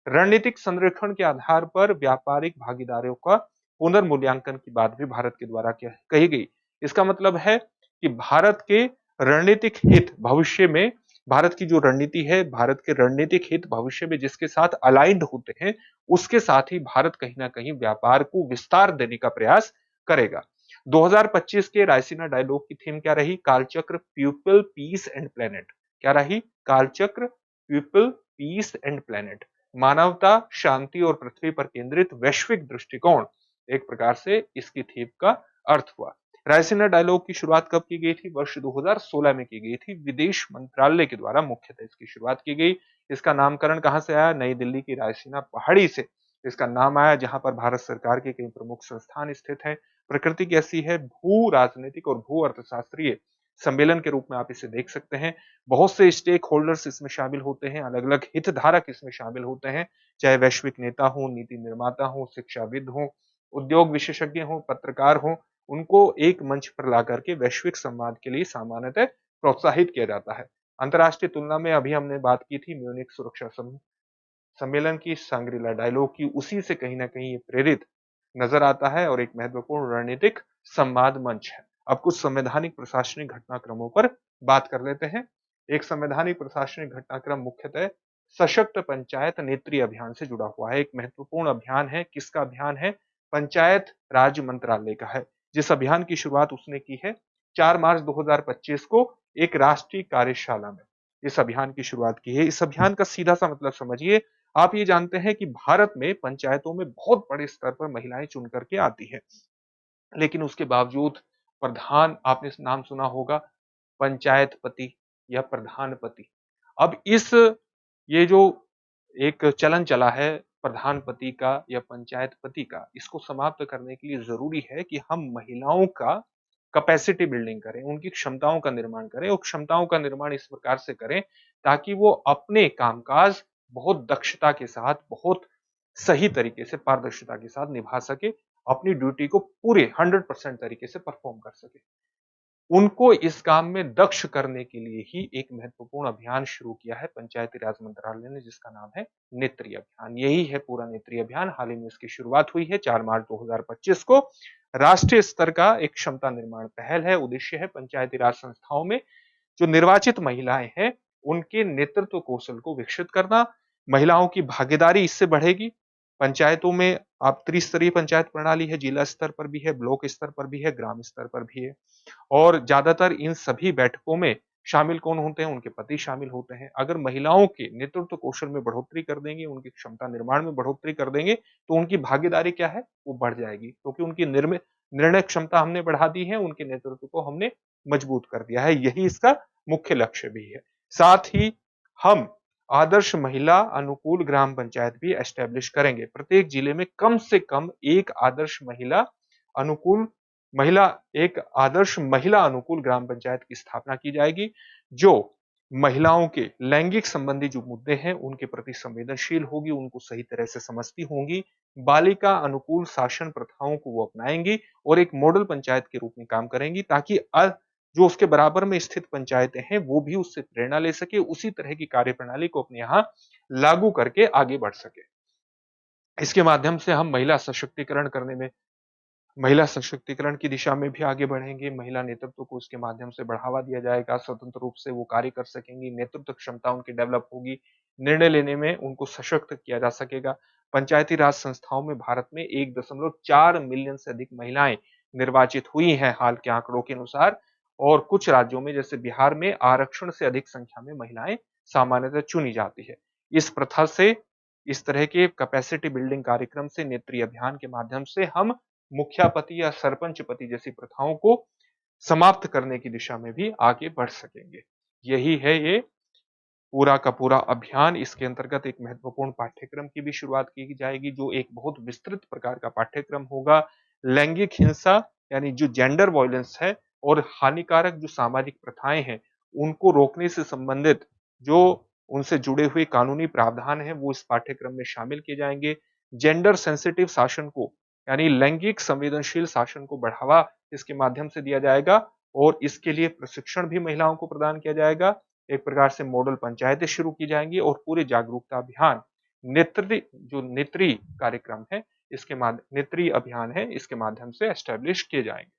Speaker 1: रणनीतिक संरेखण के आधार पर व्यापारिक भागीदारों का पुनर्मूल्यांकन की बात भी भारत के द्वारा कही गई। इसका मतलब है कि भारत के रणनीतिक हित भविष्य में भारत की जो रणनीति है, भारत के रणनीतिक हित भविष्य में जिसके साथ अलाइंड होते हैं, उसके साथ ही भारत कहीं न कहीं व्यापार को विस्तार देने का प्रयास करेगा। 2025 के रायसीना डायलॉग की थीम क्या रही? कालचक्र, पीपल, पीस एंड प्लेनेट। क्या रही? कालचक्र, पीपल, पीस एंड प्लेनेट। मानवता, शांति और पृथ्वी पर केंद्रित वैश्विक दृष्टिकोण, एक प्रकार से इसकी थीम का अर्थ हुआ। रायसीना डायलॉग की शुरुआत कब की गई थी? वर्ष 2016 में की गई थी। विदेश मंत्रालय के द्वारा मुख्यतः इसकी शुरुआत की गई। इसका नामकरण कहां से आया? नई दिल्ली की रायसीना पहाड़ी से इसका नाम आया, जहां पर भारत सरकार के कई प्रमुख संस्थान स्थित हैं। प्रकृति कैसी है? भू राजनीतिक और भू अर्थशास्त्रीय सम्मेलन के रूप में आप इसे देख सकते हैं। बहुत से स्टेक होल्डर्स इसमें शामिल होते हैं, अलग अलग हितधारक इसमें शामिल होते हैं, चाहे वैश्विक नेता हो, नीति निर्माता हो, शिक्षाविद हो, उद्योग विशेषज्ञ हो, पत्रकार हो, उनको एक मंच पर ला करके वैश्विक संवाद के लिए सामान्यतः प्रोत्साहित किया जाता है। अंतर्राष्ट्रीय तुलना में अभी हमने बात की थी म्यूनिख सुरक्षा सम्मेलन की, सांग्रीला डायलॉग की, उसी से कहीं ना कहीं ये प्रेरित नजर आता है और एक महत्वपूर्ण रणनीतिक संवाद मंच है। अब कुछ संवैधानिक प्रशासनिक घटनाक्रमों पर बात कर लेते हैं। एक संवैधानिक प्रशासनिक घटनाक्रम मुख्यतः सशक्त पंचायत नेत्री अभियान से जुड़ा हुआ है। एक महत्वपूर्ण अभियान है। किसका अभियान है? पंचायत राज मंत्रालय का है, जिस अभियान की शुरुआत उसने की है 4 मार्च 2025 को एक राष्ट्रीय कार्यशाला में इस अभियान की शुरुआत की है। इस अभियान का सीधा सा मतलब समझिए, आप ये जानते हैं कि भारत में पंचायतों में बहुत बड़े स्तर पर महिलाएं चुन करके आती है, लेकिन उसके बावजूद प्रधान, आपने नाम सुना होगा पंचायत पति या प्रधानपति। अब इस ये जो एक चलन चला है प्रधानपति का या पंचायत पति का, इसको समाप्त करने के लिए जरूरी है कि हम महिलाओं का कैपेसिटी बिल्डिंग करें, उनकी क्षमताओं का निर्माण करें और क्षमताओं का निर्माण इस प्रकार से करें ताकि वो अपने कामकाज बहुत दक्षता के साथ, बहुत सही तरीके से, पारदर्शिता के साथ निभा सके, अपनी ड्यूटी को पूरे 100% तरीके से परफॉर्म कर सके। उनको इस काम में दक्ष करने के लिए ही एक महत्वपूर्ण अभियान शुरू किया है पंचायती राज मंत्रालय ने, जिसका नाम है नेत्री अभियान। यही है पूरा नेत्री अभियान। हाल ही में इसकी शुरुआत हुई है 4 मार्च 2025 को। राष्ट्रीय स्तर का एक क्षमता निर्माण पहल है। उद्देश्य है पंचायती राज संस्थाओं में जो निर्वाचित महिलाएं हैं उनके नेतृत्व कौशल को विकसित करना। महिलाओं की भागीदारी इससे बढ़ेगी। पंचायतों में आप त्रिस्तरीय पंचायत प्रणाली है, जिला स्तर पर भी है, ब्लॉक स्तर पर भी है, ग्राम स्तर पर भी है और ज्यादातर इन सभी बैठकों में शामिल कौन होते हैं? उनके पति शामिल होते हैं। अगर महिलाओं के नेतृत्व कौशल में बढ़ोतरी कर देंगे, उनकी क्षमता निर्माण में बढ़ोतरी कर देंगे तो उनकी भागीदारी क्या है? वो बढ़ जाएगी, क्योंकि उनकी निर्णय क्षमता हमने बढ़ा दी है, उनके नेतृत्व को हमने मजबूत कर दिया है। यही इसका मुख्य लक्ष्य भी है। साथ ही हम आदर्श महिला अनुकूल ग्राम पंचायत भी एस्टेब्लिश करेंगे। प्रत्येक जिले में कम से कम एक आदर्श महिला अनुकूल ग्राम पंचायत की स्थापना की जाएगी, जो महिलाओं के लैंगिक संबंधी जो मुद्दे हैं उनके प्रति संवेदनशील होगी, उनको सही तरह से समझती होंगी, बालिका अनुकूल शासन प्रथाओं को वो अपनाएंगी और एक मॉडल पंचायत के रूप में काम करेंगी, ताकि जो उसके बराबर में स्थित पंचायतें हैं वो भी उससे प्रेरणा ले सके, उसी तरह की कार्यप्रणाली को अपने यहाँ लागू करके आगे बढ़ सके। इसके माध्यम से हम महिला सशक्तिकरण की दिशा में भी आगे बढ़ेंगे। महिला नेतृत्व को उसके माध्यम से बढ़ावा दिया जाएगा, स्वतंत्र रूप से वो कार्य कर सकेंगी, नेतृत्व क्षमता उनकी डेवलप होगी, निर्णय लेने में उनको सशक्त किया जा सकेगा। पंचायती राज संस्थाओं में भारत में 1.4 मिलियन से अधिक महिलाएं निर्वाचित हुई हैं हाल के आंकड़ों के अनुसार, और कुछ राज्यों में जैसे बिहार में आरक्षण से अधिक संख्या में महिलाएं सामान्यतः चुनी जाती है। इस प्रथा से, इस तरह के कैपेसिटी बिल्डिंग कार्यक्रम से, नेत्री अभियान के माध्यम से हम मुखिया पति या सरपंच पति जैसी प्रथाओं को समाप्त करने की दिशा में भी आगे बढ़ सकेंगे। यही है ये पूरा का पूरा अभियान। इसके अंतर्गत एक महत्वपूर्ण पाठ्यक्रम की भी शुरुआत की जाएगी, जो एक बहुत विस्तृत प्रकार का पाठ्यक्रम होगा। लैंगिक हिंसा यानी जो जेंडर वायलेंस है और हानिकारक जो सामाजिक प्रथाएं हैं, उनको रोकने से संबंधित जो उनसे जुड़े हुए कानूनी प्रावधान हैं, वो इस पाठ्यक्रम में शामिल किए जाएंगे। जेंडर सेंसिटिव शासन को यानी लैंगिक संवेदनशील शासन को बढ़ावा इसके माध्यम से दिया जाएगा और इसके लिए प्रशिक्षण भी महिलाओं को प्रदान किया जाएगा। एक प्रकार से मॉडल पंचायतें शुरू की जाएंगी और पूरे जागरूकता अभियान नेत्री कार्यक्रम है, इसके माध्यम नेत्री अभियान है, इसके माध्यम से एस्टेब्लिश किए जाएंगे।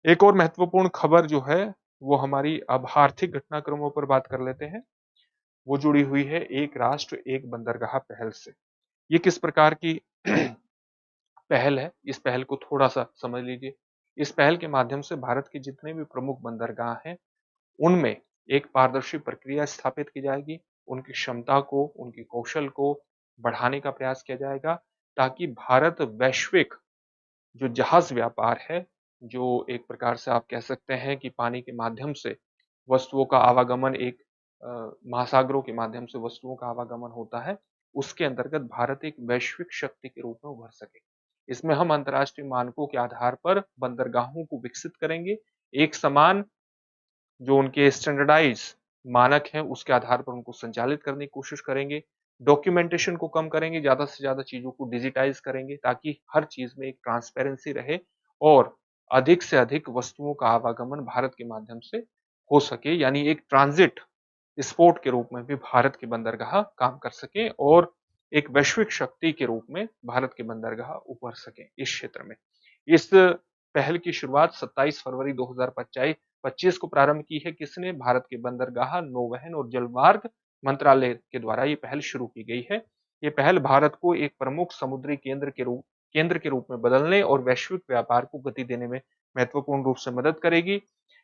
Speaker 1: एक और महत्वपूर्ण खबर जो है वो हमारी अब आर्थिक घटनाक्रमों पर बात कर लेते हैं। वो जुड़ी हुई है एक राष्ट्र एक बंदरगाह पहल से। ये किस प्रकार की पहल है, इस पहल को थोड़ा सा समझ लीजिए। इस पहल के माध्यम से भारत के जितने भी प्रमुख बंदरगाह हैं, उनमें एक पारदर्शी प्रक्रिया स्थापित की जाएगी। उनकी क्षमता को, उनके कौशल को बढ़ाने का प्रयास किया जाएगा, ताकि भारत वैश्विक जो जहाज व्यापार है, जो एक प्रकार से आप कह सकते हैं कि पानी के माध्यम से वस्तुओं का आवागमन, एक महासागरों के माध्यम से वस्तुओं का आवागमन होता है, उसके अंतर्गत भारत एक वैश्विक शक्ति के रूप में उभर सके। इसमें हम अंतर्राष्ट्रीय मानकों के आधार पर बंदरगाहों को विकसित करेंगे। एक समान जो उनके स्टैंडर्डाइज मानक हैं, उसके आधार पर उनको संचालित करने की कोशिश करेंगे। डॉक्यूमेंटेशन को कम करेंगे, ज्यादा से ज्यादा चीजों को डिजिटाइज करेंगे, ताकि हर चीज में एक ट्रांसपेरेंसी रहे और अधिक से अधिक वस्तुओं का आवागमन भारत के माध्यम से हो सके, यानी एक ट्रांजिट स्पोर्ट के रूप में भी भारत के बंदरगाह काम कर सके और एक वैश्विक शक्ति के रूप में भारत के बंदरगाह उभर सके इस क्षेत्र में। इस पहल की शुरुआत 27 फरवरी 2025 को प्रारंभ की है। किसने? भारत के बंदरगाह, नौवहन और जलमार्ग मंत्रालय के द्वारा ये पहल शुरू की गई है। ये पहल भारत को एक प्रमुख समुद्री केंद्र के रूप में बदलने और वैश्विक व्यापार को गति देने में महत्वपूर्ण रूप से मदद करेगी।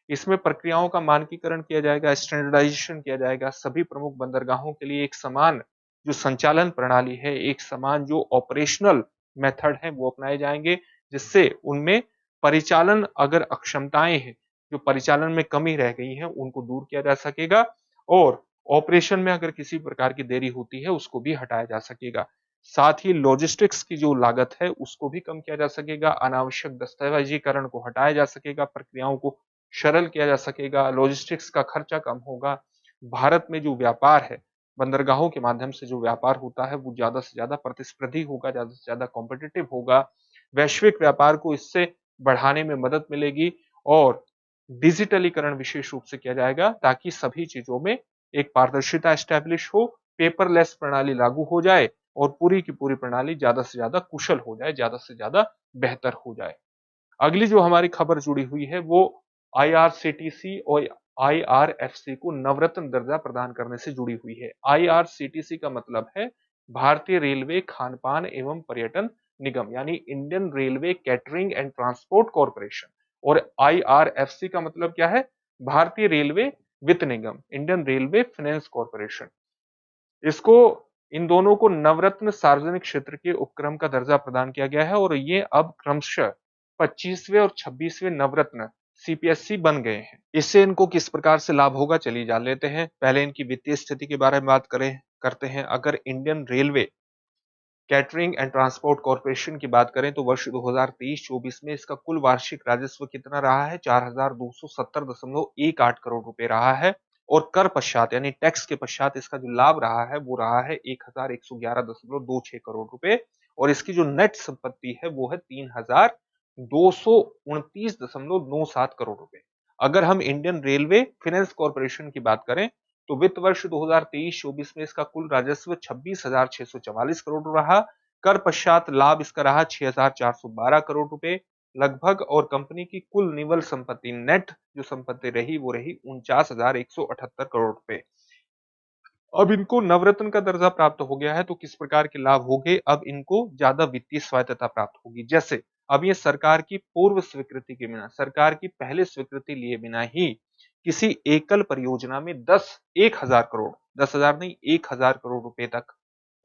Speaker 1: इसमें प्रक्रियाओं का मानकीकरण किया जाएगा, स्टैंडर्डाइजेशन किया जाएगा। सभी प्रमुख बंदरगाहों के लिए एक समान जो संचालन प्रणाली है, एक समान जो ऑपरेशनल मेथड है, वो अपनाए जाएंगे, जिससे उनमें परिचालन अगर अक्षमताएं हैं, जो परिचालन में कमी रह गई है, उनको दूर किया जा सकेगा और ऑपरेशन में अगर किसी प्रकार की देरी होती है, उसको भी हटाया जा सकेगा। साथ ही लॉजिस्टिक्स की जो लागत है, उसको भी कम किया जा सकेगा। अनावश्यक दस्तावेजीकरण को हटाया जा सकेगा, प्रक्रियाओं को सरल किया जा सकेगा, लॉजिस्टिक्स का खर्चा कम होगा। भारत में जो व्यापार है, बंदरगाहों के माध्यम से जो व्यापार होता है, वो ज्यादा से ज्यादा प्रतिस्पर्धी होगा, ज्यादा से ज्यादा कॉम्पिटिटिव होगा। वैश्विक व्यापार को इससे बढ़ाने में मदद मिलेगी और डिजिटलीकरण विशेष रूप से किया जाएगा, ताकि सभी चीजों में एक पारदर्शिता एस्टैब्लिश हो, पेपरलेस प्रणाली लागू हो जाए और पूरी की पूरी प्रणाली ज्यादा से ज्यादा कुशल हो जाए, ज्यादा से ज्यादा बेहतर हो जाए। अगली जो हमारी खबर जुड़ी हुई है, वो आईआरसीटीसी और आईआरएफसी को नवरत्न दर्जा प्रदान करने से जुड़ी हुई है। आईआरसीटीसी का मतलब है भारतीय रेलवे खानपान एवं पर्यटन निगम, यानी Indian railway catering and transport corporation. और आईआरएफसी का मतलब क्या है? भारतीय रेलवे वित्त निगम, इंडियन रेलवे फाइनेंस कॉरपोरेशन। इसको इन दोनों को नवरत्न सार्वजनिक क्षेत्र के उपक्रम का दर्जा प्रदान किया गया है और ये अब क्रमशः 25वें और 26वें नवरत्न सीपीएससी बन गए हैं। इससे इनको किस प्रकार से लाभ होगा, चलिए जान लेते हैं। पहले इनकी वित्तीय स्थिति के बारे में बात करते हैं। अगर Indian railway catering and transport corporation की बात करें तो वर्ष 2023-24 में इसका कुल वार्षिक राजस्व कितना रहा है? 4270.18 करोड़ रुपए रहा है और कर पश्चात यानी टैक्स के पश्चात इसका जो लाभ रहा है वो रहा है 1111.26 करोड़ रुपए और इसकी जो नेट संपत्ति है वो है 3229.97 करोड़ रुपए। अगर हम इंडियन रेलवे फाइनेंस कॉर्पोरेशन की बात करें तो वित्त वर्ष 2023-24 में इसका कुल राजस्व 26,644 करोड़ रहा। कर पश्चात लाभ इसका रहा 6,412 करोड़ रुपए लगभग और कंपनी की कुल निवल संपत्ति नेट जो संपत्ति रही वो रही 49,178 करोड़ रुपए। अब इनको नवरत्न का दर्जा प्राप्त हो गया है तो किस प्रकार के लाभ होंगे? अब इनको ज्यादा वित्तीय स्वायत्तता प्राप्त होगी। जैसे अब ये सरकार की पूर्व स्वीकृति के बिना, सरकार की पहले स्वीकृति लिए बिना ही किसी एकल परियोजना में 10,000 करोड़, 10,000 नहीं 1,000 करोड़ रुपए तक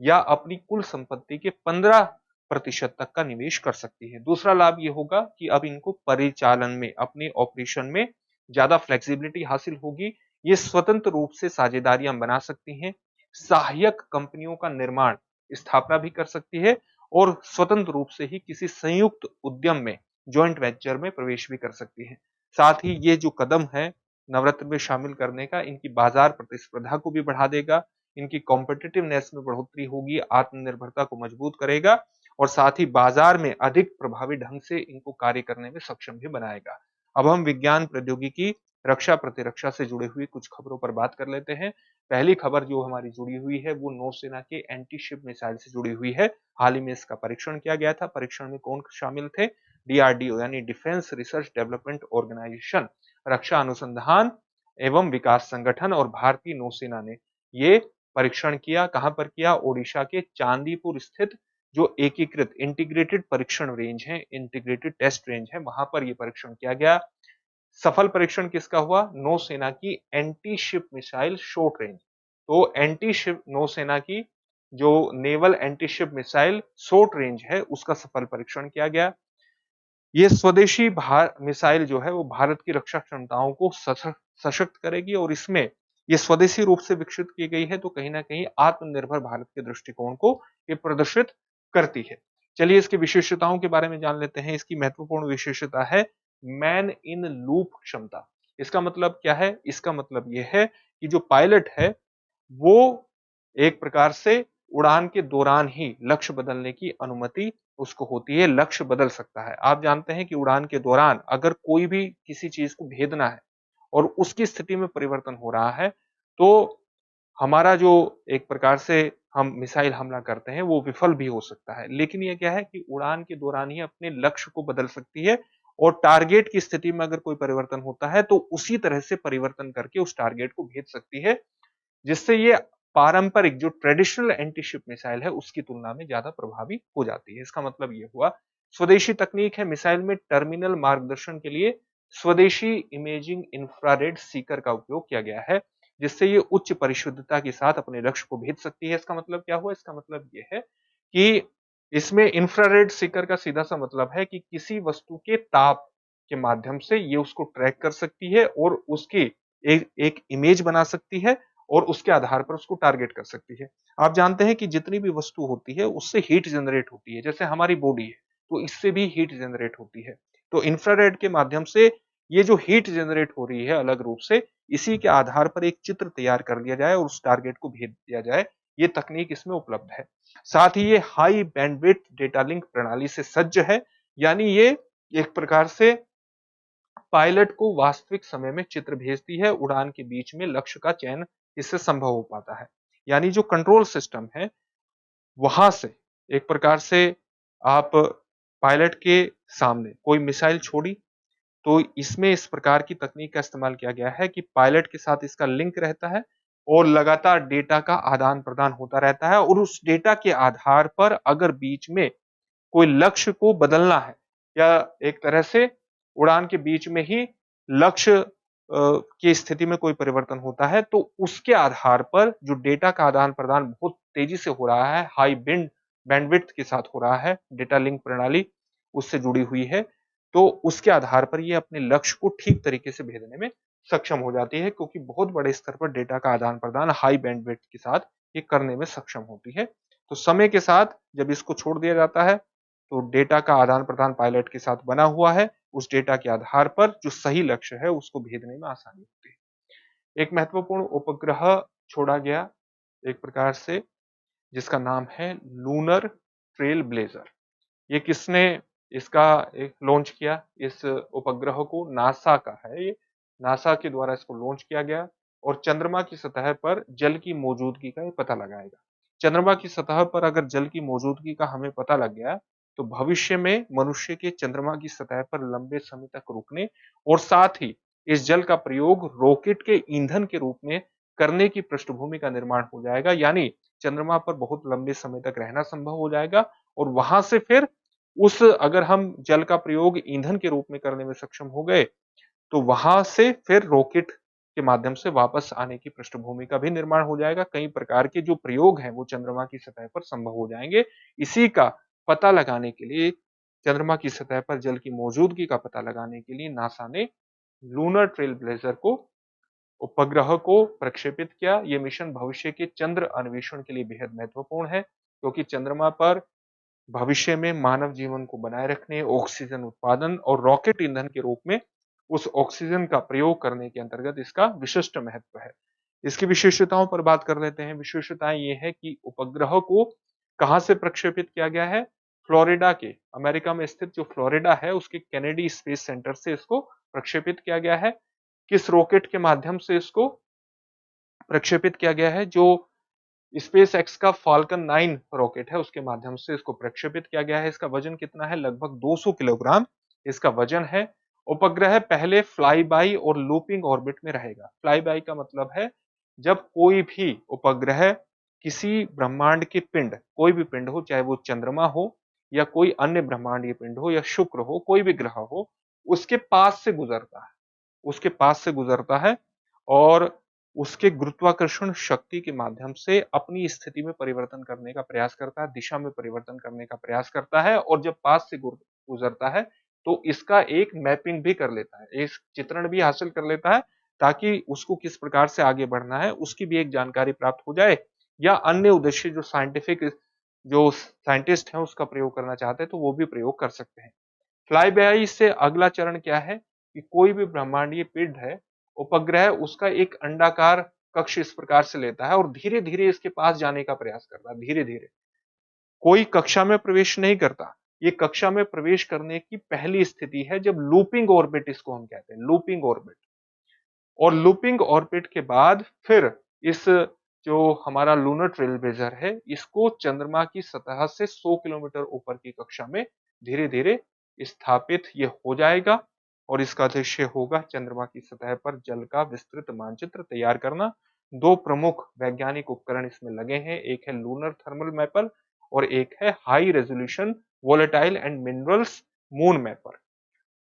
Speaker 1: या अपनी कुल संपत्ति के 15% तक का निवेश कर सकती है। दूसरा लाभ ये होगा कि अब इनको परिचालन में, अपने ऑपरेशन में ज्यादा फ्लेक्सिबिलिटी हासिल होगी। ये स्वतंत्र रूप से साझेदारियां बना सकती हैं, सहायक कंपनियों का निर्माण स्थापना भी कर सकती है और स्वतंत्र रूप से ही किसी संयुक्त उद्यम में जॉइंट वेंचर में प्रवेश भी कर सकती है। साथ ही ये जो कदम है नवरत्न में शामिल करने का, इनकी बाजार प्रतिस्पर्धा को भी बढ़ा देगा, इनकी कॉम्पिटिटिवनेस में बढ़ोतरी होगी, आत्मनिर्भरता को मजबूत करेगा और साथ ही बाजार में अधिक प्रभावी ढंग से इनको कार्य करने में सक्षम भी बनाएगा। अब हम विज्ञान प्रौद्योगिकी रक्षा प्रतिरक्षा से जुड़ी हुई कुछ खबरों पर बात कर लेते हैं। पहली खबर जो हमारी जुड़ी हुई है वो नौसेना के एंटी शिप मिसाइल से जुड़ी हुई है। हाल ही में इसका परीक्षण किया गया था। परीक्षण में कौन शामिल थे? डीआरडीओ यानी डिफेंस रिसर्च डेवलपमेंट ऑर्गेनाइजेशन, रक्षा अनुसंधान एवं विकास संगठन और भारतीय नौसेना ने ये परीक्षण किया। कहां पर किया? ओडिशा के चांदीपुर स्थित जो एकीकृत इंटीग्रेटेड परीक्षण रेंज है, इंटीग्रेटेड टेस्ट रेंज है, वहां पर यह परीक्षण किया गया। सफल परीक्षण किसका हुआ? नौसेना की anti ship missile short range. तो एंटी शिप नौसेना की जो naval anti ship missile short range है उसका सफल परीक्षण किया गया। ये स्वदेशी मिसाइल जो है वो भारत की रक्षा क्षमताओं को सशक्त करेगी और इसमें ये स्वदेशी रूप से विकसित की गई है तो कहीं ना कहीं आत्मनिर्भर भारत के दृष्टिकोण को ये प्रदर्शित करती है। चलिए इसकी विशेषताओं के बारे में जान लेते हैं। इसकी महत्वपूर्ण विशेषता है मैन इन लूप क्षमता। इसका मतलब क्या है? इसका मतलब यह है कि जो पायलट है वो एक प्रकार से उड़ान के दौरान ही लक्ष्य बदलने की अनुमति उसको होती है, लक्ष्य बदल सकता है। आप जानते हैं कि उड़ान के दौरान अगर कोई भी किसी चीज को भेदना है और उसकी स्थिति में परिवर्तन हो रहा है तो हमारा जो एक प्रकार से हम मिसाइल हमला करते हैं वो विफल भी हो सकता है। लेकिन ये क्या है कि उड़ान के दौरान ही अपने लक्ष्य को बदल सकती है और टारगेट की स्थिति में अगर कोई परिवर्तन होता है तो उसी तरह से परिवर्तन करके उस टारगेट को भेज सकती है, जिससे ये पारंपरिक जो ट्रेडिशनल एंटी शिप मिसाइल है उसकी तुलना में ज्यादा प्रभावी हो जाती है। इसका मतलब ये हुआ स्वदेशी तकनीक है। मिसाइल में टर्मिनल मार्गदर्शन के लिए स्वदेशी इमेजिंग इंफ्रारेड सीकर का उपयोग किया गया है, जिससे ये उच्च परिशुद्धता के साथ अपने लक्ष्य को भेज सकती है। इसका मतलब क्या हुआ? इसका मतलब ये है कि इसमें इंफ्रारेड सीकर का सीधा सा मतलब है कि किसी वस्तु के ताप के माध्यम से ये उसको ट्रैक कर सकती है और उसकी एक इमेज बना सकती है और उसके आधार पर उसको टारगेट कर सकती है। आप जानते हैं कि जितनी भी वस्तु होती है उससे हीट जनरेट होती है। जैसे हमारी बॉडी है तो इससे भी हीट जनरेट होती है। तो इंफ्रारेड के माध्यम से ये जो हीट जनरेट हो रही है अलग रूप से, इसी के आधार पर एक चित्र तैयार कर लिया जाए और उस टारगेट को भेज दिया जाए। ये तकनीक इसमें उपलब्ध है। साथ ही ये हाई बैंडविड्थ डेटा लिंक प्रणाली से सज्ज है, यानी ये एक प्रकार से पायलट को वास्तविक समय में चित्र भेजती है। उड़ान के बीच में लक्ष्य का चयन इससे संभव हो पाता है। यानी जो कंट्रोल सिस्टम है वहां से एक प्रकार से आप पायलट के सामने कोई मिसाइल छोड़ी तो इसमें इस प्रकार की तकनीक का इस्तेमाल किया गया है कि पायलट के साथ इसका लिंक रहता है और लगातार डेटा का आदान प्रदान होता रहता है और उस डेटा के आधार पर अगर बीच में कोई लक्ष्य को बदलना है या एक तरह से उड़ान के बीच में ही लक्ष्य की स्थिति में कोई परिवर्तन होता है तो उसके आधार पर जो डेटा का आदान प्रदान बहुत तेजी से हो रहा है, हाई बैंडविड्थ के साथ हो रहा है, डेटा लिंक प्रणाली उससे जुड़ी हुई है, तो उसके आधार पर ये अपने लक्ष्य को ठीक तरीके से भेजने में सक्षम हो जाती है, क्योंकि बहुत बड़े स्तर पर डेटा का आदान प्रदान हाई बैंडविड्थ के साथ ये करने में सक्षम होती है। तो समय के साथ जब इसको छोड़ दिया जाता है तो डेटा का आदान प्रदान पायलट के साथ बना हुआ है, उस डेटा के आधार पर जो सही लक्ष्य है उसको भेजने में आसानी होती है। एक महत्वपूर्ण उपग्रह छोड़ा गया एक प्रकार से, जिसका नाम है लूनर ट्रेल ब्लेजर। ये किसने इसका एक लॉन्च किया? इस उपग्रह को नासा का है ये, नासा के द्वारा इसको लॉन्च किया गया और चंद्रमा की सतह पर जल की मौजूदगी का ये पता लगाएगा। चंद्रमा की सतह पर अगर जल की मौजूदगी का हमें पता लग गया तो भविष्य में मनुष्य के चंद्रमा की सतह पर लंबे समय तक रुकने और साथ ही इस जल का प्रयोग रॉकेट के ईंधन के रूप में करने की पृष्ठभूमि का निर्माण हो जाएगा। यानी चंद्रमा पर बहुत लंबे समय तक रहना संभव हो जाएगा और वहां से फिर उस अगर हम जल का प्रयोग ईंधन के रूप में करने में सक्षम हो गए तो वहां से फिर रॉकेट के माध्यम से वापस आने की पृष्ठभूमि का भी निर्माण हो जाएगा। कई प्रकार के जो प्रयोग हैं वो चंद्रमा की सतह पर संभव हो जाएंगे। इसी का पता लगाने के लिए, चंद्रमा की सतह पर जल की मौजूदगी का पता लगाने के लिए नासा ने लूनर ट्रेल ब्लेजर को उपग्रह को प्रक्षेपित किया। ये मिशन भविष्य के चंद्र अन्वेषण के लिए बेहद महत्वपूर्ण है, क्योंकि चंद्रमा पर भविष्य में मानव जीवन को बनाए रखने, ऑक्सीजन उत्पादन और रॉकेट ईंधन के रूप में उस ऑक्सीजन का प्रयोग करने के अंतर्गत इसका विशिष्ट महत्व है। इसकी विशेषताओं पर बात कर लेते हैं। विशेषताएं ये है कि उपग्रह को कहां से प्रक्षेपित किया गया है? फ्लोरिडा के, अमेरिका में स्थित जो फ्लोरिडा है उसके केनेडी स्पेस सेंटर से इसको प्रक्षेपित किया गया है। किस रॉकेट के माध्यम से इसको प्रक्षेपित किया गया है? जो स्पेस एक्स का फाल्कन 9 रॉकेट है उसके माध्यम से इसको प्रक्षेपित किया गया है। इसका वजन कितना है? लगभग 200 किलोग्राम इसका वजन है। उपग्रह पहले फ्लाई बाई और लूपिंग ऑर्बिट में रहेगा। फ्लाई बाई का मतलब है जब कोई भी उपग्रह किसी ब्रह्मांड के पिंड, कोई भी पिंड हो, चाहे वो चंद्रमा हो या कोई अन्य ब्रह्मांडीय पिंड हो या शुक्र हो, कोई भी ग्रह हो, उसके पास से गुजरता है, उसके पास से गुजरता है और उसके गुरुत्वाकर्षण शक्ति के माध्यम से अपनी स्थिति में परिवर्तन करने का प्रयास करता है, दिशा में परिवर्तन करने का प्रयास करता है और जब पास से गुजरता है तो इसका एक मैपिंग भी कर लेता है, एक चित्रण भी हासिल कर लेता है, ताकि उसको किस प्रकार से आगे बढ़ना है उसकी भी एक जानकारी प्राप्त हो जाए, या अन्य उद्देश्य जो साइंटिस्ट हैं उसका प्रयोग करना चाहते हैं तो वो भी प्रयोग कर सकते हैं। फ्लाई बाई से अगला चरण क्या है कि कोई भी ब्रह्मांडीय पिंड है, उपग्रह उसका एक अंडाकार कक्ष इस प्रकार से लेता है और धीरे धीरे इसके पास जाने का प्रयास करता है। धीरे धीरे कोई कक्षा में प्रवेश नहीं करता। ये कक्षा में प्रवेश करने की पहली स्थिति है जब लूपिंग ऑर्बिट, इसको हम कहते हैं लूपिंग ऑर्बिट। और लूपिंग ऑर्बिट के बाद फिर इस जो हमारा लूनर ट्रेलब्लेजर है, इसको चंद्रमा की सतह से 100 किलोमीटर ऊपर की कक्षा में धीरे धीरे स्थापित ये हो जाएगा और इसका उद्देश्य होगा चंद्रमा की सतह पर जल का विस्तृत मानचित्र तैयार करना। दो प्रमुख वैज्ञानिक उपकरण इसमें लगे हैं, एक है लूनर थर्मल मैपर और एक है high resolution volatile and minerals moon mapper.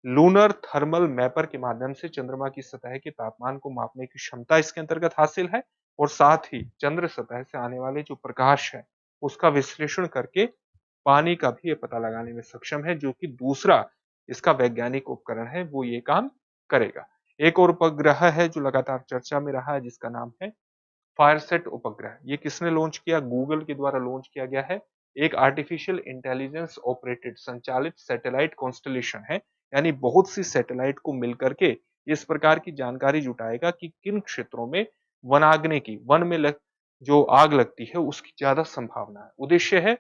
Speaker 1: Lunar thermal mapper के माध्यम से चंद्रमा की सतह के तापमान को मापने की क्षमता इसके अंतर्गत हासिल है और साथ ही चंद्र सतह से आने वाले जो प्रकाश है उसका विश्लेषण करके पानी का भी ये पता लगाने में सक्षम है, जो कि दूसरा इसका वैज्ञानिक उपकरण है वो ये काम करेगा। एक और उपग्रह है जो लगातार चर्चा में रहा है जिसका नाम है फायरसेट उपग्रह। ये किसने लॉन्च किया? गूगल के द्वारा लॉन्च किया गया है। एक आर्टिफिशियल इंटेलिजेंस ऑपरेटेड संचालित सैटेलाइट कॉन्स्टलेशन है, यानी बहुत सी सैटेलाइट को मिलकर के इस प्रकार की जानकारी जुटाएगा कि किन क्षेत्रों में वनाग्नि की, वन में जो आग लगती है उसकी ज्यादा संभावना है। उद्देश्य है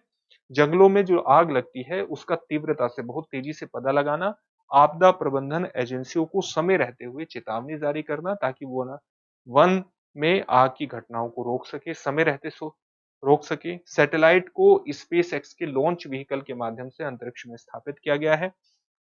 Speaker 1: जंगलों में जो आग लगती है उसका तीव्रता से बहुत तेजी से पता लगाना, आपदा प्रबंधन एजेंसियों को समय रहते हुए चेतावनी जारी करना ताकि वो ना वन में आग की घटनाओं को रोक सके, समय रहते रोक सके। सैटेलाइट को स्पेस एक्स के लॉन्च व्हीकल के माध्यम से अंतरिक्ष में स्थापित किया गया है।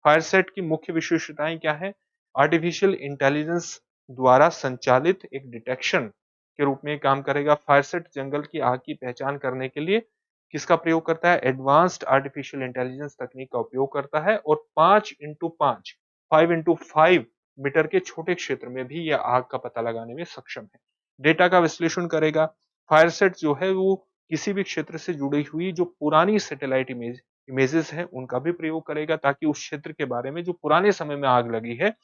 Speaker 1: फायरसेट की मुख्य विशेषताएं क्या है? आर्टिफिशियल इंटेलिजेंस द्वारा संचालित एक डिटेक्शन के रूप में काम करेगा। फायरसेट जंगल की आग की पहचान करने के लिए किसका प्रयोग करता है? एडवांस्ड आर्टिफिशियल इंटेलिजेंस तकनीक का उपयोग करता है और 5x5 मीटर के छोटे क्षेत्र में भी यह आग का पता लगाने में सक्षम है। डेटा का विश्लेषण करेगा। फायरसेट जो है वो किसी भी क्षेत्र से जुड़ी हुई जो पुरानी सैटेलाइट इमेजेस हैं उनका भी प्रयोग करेगा, ताकि उस क्षेत्र के बारे में जो पुराने समय में आग लगी है,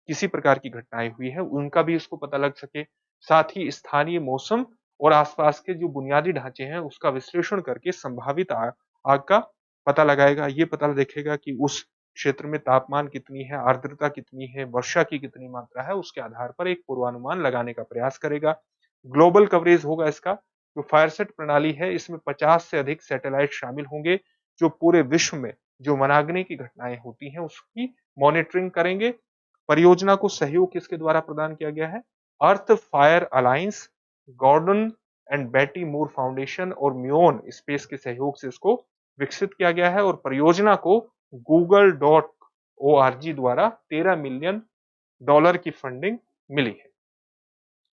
Speaker 1: किसी प्रकार की घटनाएं हुई है, उनका भी इसको पता लग सके। साथ ही स्थानीय मौसम और आसपास के जो बुनियादी ढांचे हैं उसका विश्लेषण करके संभावित आग का पता लगाएगा। ये पता देखेगा कि उस क्षेत्र में तापमान कितनी है, आर्द्रता कितनी है, वर्षा की कितनी मात्रा है, उसके आधार पर एक पूर्वानुमान लगाने का प्रयास करेगा। ग्लोबल कवरेज होगा इसका। जो फायरसेट प्रणाली है इसमें 50 से अधिक सैटेलाइट शामिल होंगे जो पूरे विश्व में जो वनाग्नि की घटनाएं होती हैं उसकी मॉनिटरिंग करेंगे। परियोजना को सहयोग किसके द्वारा प्रदान किया गया है? अर्थ फायर अलायंस, गॉर्डन एंड बेटी मूर फाउंडेशन और म्योन स्पेस के सहयोग से इसको विकसित किया गया है और परियोजना को google.org द्वारा $13 मिलियन की फंडिंग मिली है।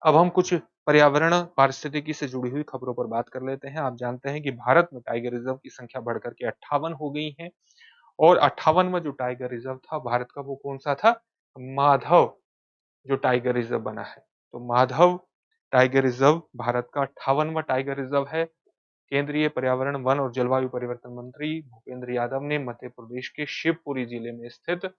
Speaker 1: अब हम कुछ पर्यावरण पारिस्थितिकी से जुड़ी हुई खबरों पर बात कर लेते हैं। आप जानते हैं कि भारत में टाइगर रिजर्व की संख्या बढ़कर के 58 हो गई है और 58वां जो टाइगर रिजर्व था भारत का वो कौन सा था? माधव जो टाइगर रिजर्व बना है। तो माधव टाइगर रिजर्व भारत का 58वां टाइगर रिजर्व है। केंद्रीय पर्यावरण, वन और जलवायु परिवर्तन मंत्री भूपेंद्र यादव ने मध्य प्रदेश के शिवपुरी जिले में स्थित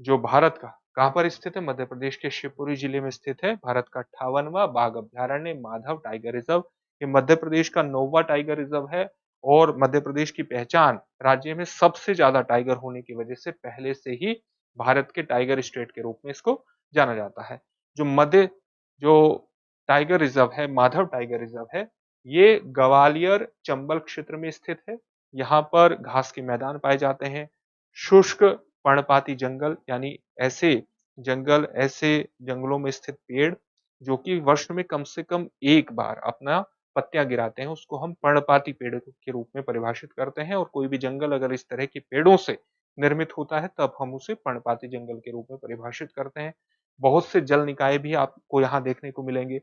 Speaker 1: जो भारत का कहाँ पर स्थित है? मध्य प्रदेश के शिवपुरी जिले में स्थित है। भारत का 58वां बाघ अभयारण्य माधव टाइगर रिजर्व, ये मध्य प्रदेश का 9वां टाइगर रिजर्व है और मध्य प्रदेश की पहचान राज्य में सबसे ज्यादा टाइगर होने की वजह से पहले से ही भारत के टाइगर स्टेट के रूप में इसको जाना जाता है। जो टाइगर रिजर्व है, माधव टाइगर रिजर्व है, ये ग्वालियर चंबल क्षेत्र में स्थित है। यहाँ पर घास के मैदान पाए जाते हैं, शुष्क पर्णपाती जंगल यानी ऐसे जंगलों में स्थित पेड़ जो कि वर्ष में कम से कम एक बार अपना पत्तियां गिराते हैं, उसको हम पर्णपाती पेड़ के रूप में परिभाषित करते हैं। और कोई भी जंगल अगर इस तरह के पेड़ों से निर्मित होता है तब हम उसे पर्णपाती जंगल के रूप में परिभाषित करते हैं। बहुत से जल निकाय भी आपको यहाँ देखने को मिलेंगे।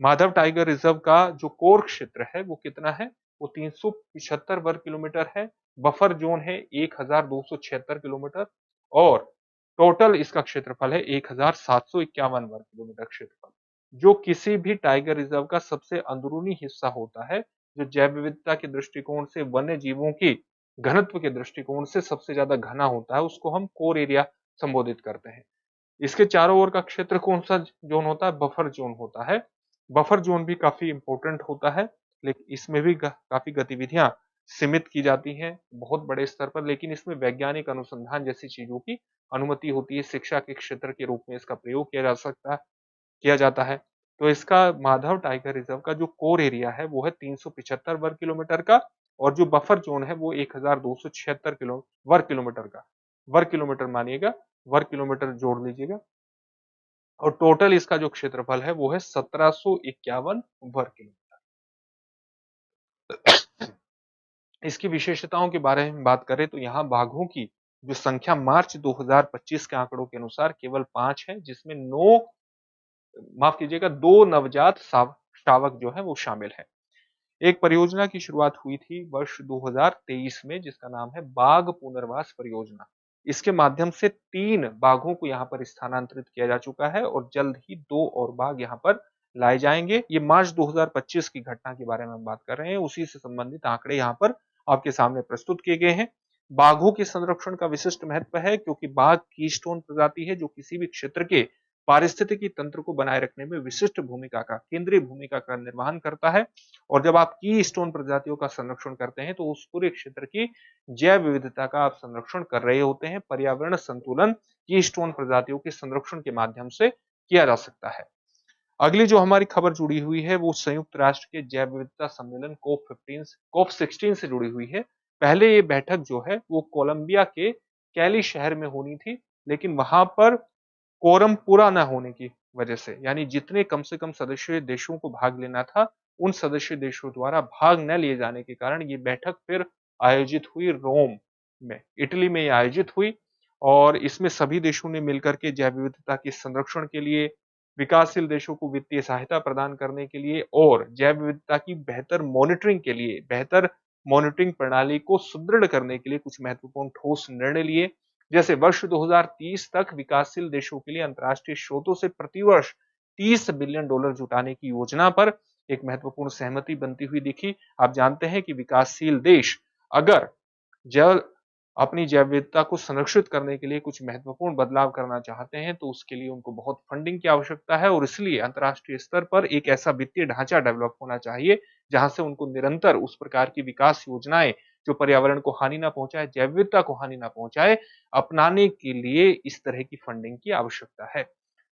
Speaker 1: माधव टाइगर रिजर्व का जो कोर क्षेत्र है वो कितना है? वो 375 वर्ग किलोमीटर है। बफर जोन है 1276 किलोमीटर और टोटल इसका क्षेत्रफल है 1751 वर्ग किलोमीटर क्षेत्रफल, जो किसी भी टाइगर रिजर्व का सबसे अंदरूनी हिस्सा होता है, जो जैव विविधता के दृष्टिकोण से, वन्य जीवों की घनत्व के दृष्टिकोण से सबसे ज्यादा घना होता है, उसको हम कोर एरिया संबोधित करते हैं। इसके चारों ओर का क्षेत्र कौन सा जोन होता है? बफर जोन होता है। बफर जोन भी काफी इंपॉर्टेंट होता है, लेकिन इसमें भी काफी गतिविधियां सीमित की जाती हैं बहुत बड़े स्तर पर, लेकिन इसमें वैज्ञानिक अनुसंधान जैसी चीजों की अनुमति होती है। शिक्षा के क्षेत्र के रूप में इसका प्रयोग किया जाता है। तो इसका माधव टाइगर रिजर्व का जो कोर एरिया है वो है 375 वर्ग किलोमीटर का और जो बफर जोन है वो 1276 वर्ग किलोमीटर का। वर्ग किलोमीटर मानिएगा, वर्ग किलोमीटर जोड़ लीजिएगा। और टोटल इसका जो क्षेत्रफल है वो है 1751 वर्ग किलोमीटर। इसकी विशेषताओं के बारे में बात करें तो यहाँ बाघों की जो संख्या मार्च 2025 के आंकड़ों के अनुसार केवल 5 है, जिसमें 2 नवजात शावक जो है वो शामिल है। एक परियोजना की शुरुआत हुई थी वर्ष 2023 में जिसका नाम है बाघ पुनर्वास परियोजना। इसके माध्यम से 3 बाघों को यहाँ पर स्थानांतरित किया जा चुका है और जल्द ही 2 और बाघ यहाँ पर लाए जाएंगे। ये मार्च 2025 की घटना के बारे में हम बात कर रहे हैं, उसी से संबंधित आंकड़े यहाँ पर आपके सामने प्रस्तुत किए गए हैं। बाघों के संरक्षण का विशिष्ट महत्व है क्योंकि बाघ कीस्टोन प्रजाति है जो किसी भी क्षेत्र के पारिस्थितिकी तंत्र को बनाए रखने में विशिष्ट केंद्रीय भूमिका का निर्वहन करता है। और जब आप की स्टोन प्रजातियों का संरक्षण करते हैं तो उस पूरे क्षेत्र की जैव विविधता का आप संरक्षण कर रहे होते हैं। पर्यावरण संतुलन की स्टोन प्रजातियों के संरक्षण के माध्यम से किया जा सकता है। अगली जो हमारी खबर जुड़ी हुई है वो संयुक्त राष्ट्र के जैव विविधता सम्मेलन कोप 16 से जुड़ी हुई है। पहले ये बैठक जो है वो कोलंबिया के कैली शहर में होनी थी, लेकिन वहां पर कोरम पूरा न होने की वजह से, यानी जितने कम से कम सदस्य देशों को भाग लेना था उन सदस्य देशों द्वारा भाग न लिए जाने के कारण ये बैठक फिर आयोजित हुई रोम में, इटली में आयोजित हुई। और इसमें सभी देशों ने मिलकर के जैव विविधता के संरक्षण के लिए, विकासशील देशों को वित्तीय सहायता प्रदान करने के लिए और जैव विविधता की बेहतर मॉनिटरिंग के लिए, बेहतर मॉनिटरिंग प्रणाली को सुदृढ़ करने के लिए कुछ महत्वपूर्ण ठोस निर्णय लिए। जैसे वर्ष 2030 तक विकासशील देशों के लिए अंतर्राष्ट्रीय स्रोतों से प्रतिवर्ष $30 बिलियन जुटाने की योजना पर एक महत्वपूर्ण सहमति बनती हुई दिखी। आप जानते हैं कि विकासशील देश अगर जल अपनी जैव विविधता को संरक्षित करने के लिए कुछ महत्वपूर्ण बदलाव करना चाहते हैं तो उसके लिए उनको बहुत फंडिंग की आवश्यकता है और इसलिए अंतर्राष्ट्रीय स्तर पर एक ऐसा वित्तीय ढांचा डेवलप होना चाहिए जहां से उनको निरंतर उस प्रकार की विकास योजनाएं जो पर्यावरण को हानि ना पहुंचाए, जैव विविधता को हानि ना पहुंचाए, अपनाने के लिए इस तरह की फंडिंग की आवश्यकता है।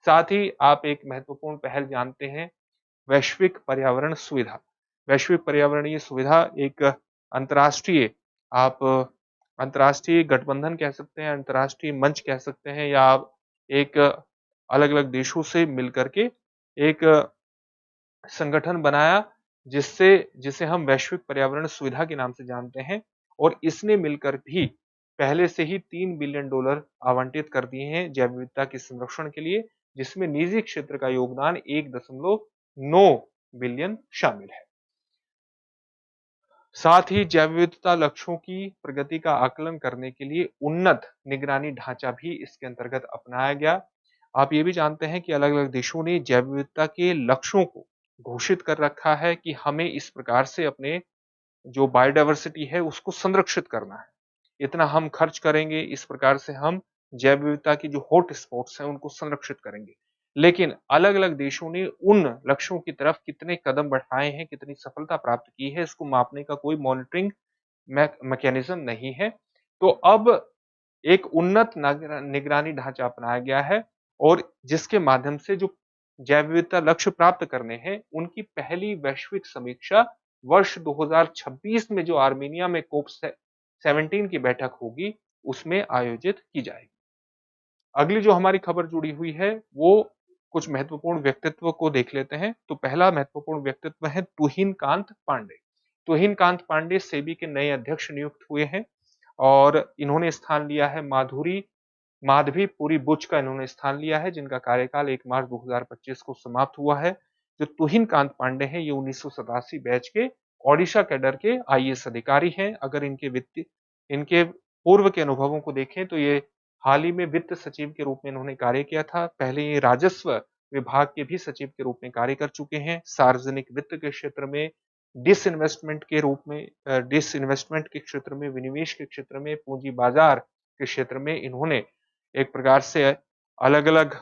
Speaker 1: साथ ही आप एक महत्वपूर्ण पहल जानते हैं, वैश्विक पर्यावरण सुविधा। वैश्विक पर्यावरणीय सुविधा एक अंतर्राष्ट्रीय आप अंतर्राष्ट्रीय गठबंधन कह सकते हैं, अंतर्राष्ट्रीय मंच कह सकते हैं, या आप एक अलग-अलग देशों से मिलकर के एक संगठन बनाया जिसे हम वैश्विक पर्यावरण सुविधा के नाम से जानते हैं। और इसने मिलकर भी पहले से ही $3 बिलियन आवंटित कर दिए हैं जैव विविधता के संरक्षण के लिए, जिसमें निजी क्षेत्र का योगदान 1.9 बिलियन शामिल है। साथ ही जैव विविधता लक्ष्यों की प्रगति का आकलन करने के लिए उन्नत निगरानी ढांचा भी इसके अंतर्गत अपनाया गया। आप ये भी जानते हैं कि अलग-अलग देशों ने जैव विविधता के लक्ष्यों को घोषित कर रखा है कि हमें इस प्रकार से अपने जो बायोडायवर्सिटी है उसको संरक्षित करना है। इतना हम खर्च करेंगे, इस प्रकार से हम जैव विविधता की जो हॉट स्पॉट्स हैं उनको संरक्षित करेंगे। लेकिन अलग-अलग देशों ने उन लक्ष्यों की तरफ कितने कदम बढ़ाए हैं, कितनी सफलता प्राप्त की है, इसको मापने का कोई मॉनिटरिंग मैकेनिज्म नहीं है। तो अब एक उन्नत निगरानी ढांचा अपनाया गया है और जिसके माध्यम से जो जैव विविधता लक्ष्य प्राप्त करने हैं, उनकी पहली वैश्विक समीक्षा वर्ष 2026 में जो आर्मेनिया में कोप 17 की बैठक होगी, उसमें आयोजित की जाएगी। अगली जो हमारी खबर जुड़ी हुई है, वो कुछ महत्वपूर्ण व्यक्तित्व को देख लेते हैं। तो पहला महत्वपूर्ण व्यक्तित्व है तुहिन कांत पांडे। तुहिन कांत पांडे सेबी के नए अध्यक्ष नियुक्त हुए हैं और इन्होंने स्थान लिया है माधवी पुरी बुच का इन्होंने स्थान लिया है, जिनका कार्यकाल 1 मार्च 2025 को समाप्त हुआ है। जो तुहिन कांत पांडे हैं, ये 1987 बैच के ओडिशा कैडर के आईएएस अधिकारी हैं। अगर इनके पूर्व के अनुभवों को देखें तो ये हाल ही में वित्त सचिव के रूप में इन्होंने कार्य किया था। पहले ये राजस्व विभाग के भी सचिव के रूप में कार्य कर चुके हैं। सार्वजनिक वित्त के क्षेत्र में डिसइन्वेस्टमेंट के क्षेत्र में, विनिवेश के क्षेत्र में, पूंजी बाजार के क्षेत्र में इन्होंने एक प्रकार से अलग-अलग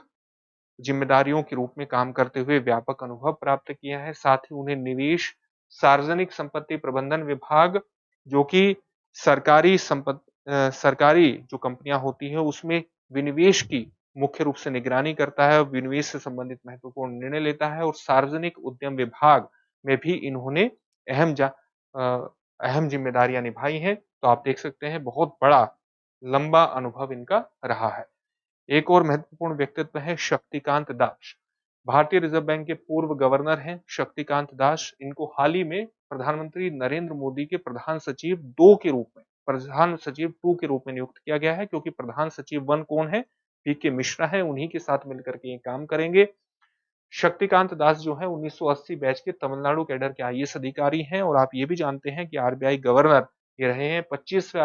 Speaker 1: जिम्मेदारियों के रूप में काम करते हुए व्यापक अनुभव प्राप्त किया है। साथ ही उन्हें निवेश, सार्वजनिक संपत्ति प्रबंधन विभाग, जो कि सरकारी जो कंपनियां होती हैं उसमें विनिवेश की मुख्य रूप से निगरानी करता है, विनिवेश से संबंधित महत्वपूर्ण निर्णय लेता है और सार्वजनिक उद्यम विभाग में भी इन्होंने अहम जा अ, अहम जिम्मेदारियां निभाई हैं। तो आप देख सकते हैं बहुत बड़ा लंबा अनुभव इनका रहा है। एक और महत्वपूर्ण व्यक्तित्व है शक्तिकांत दास। भारतीय रिजर्व बैंक के पूर्व गवर्नर हैं शक्तिकांत दास। इनको हाल ही में प्रधानमंत्री नरेंद्र मोदी के प्रधान सचिव 2 के रूप में नियुक्त किया गया है, क्योंकि प्रधान सचिव 1 कौन है? पीके मिश्रा है, उन्हीं के साथ मिलकर के ये काम करेंगे। शक्तिकांत दास जो है 1980 बैच के तमिलनाडु कैडर के आईएएस अधिकारी हैं और आप ये भी जानते हैं कि आरबीआई गवर्नर ये रहे हैं। 25वें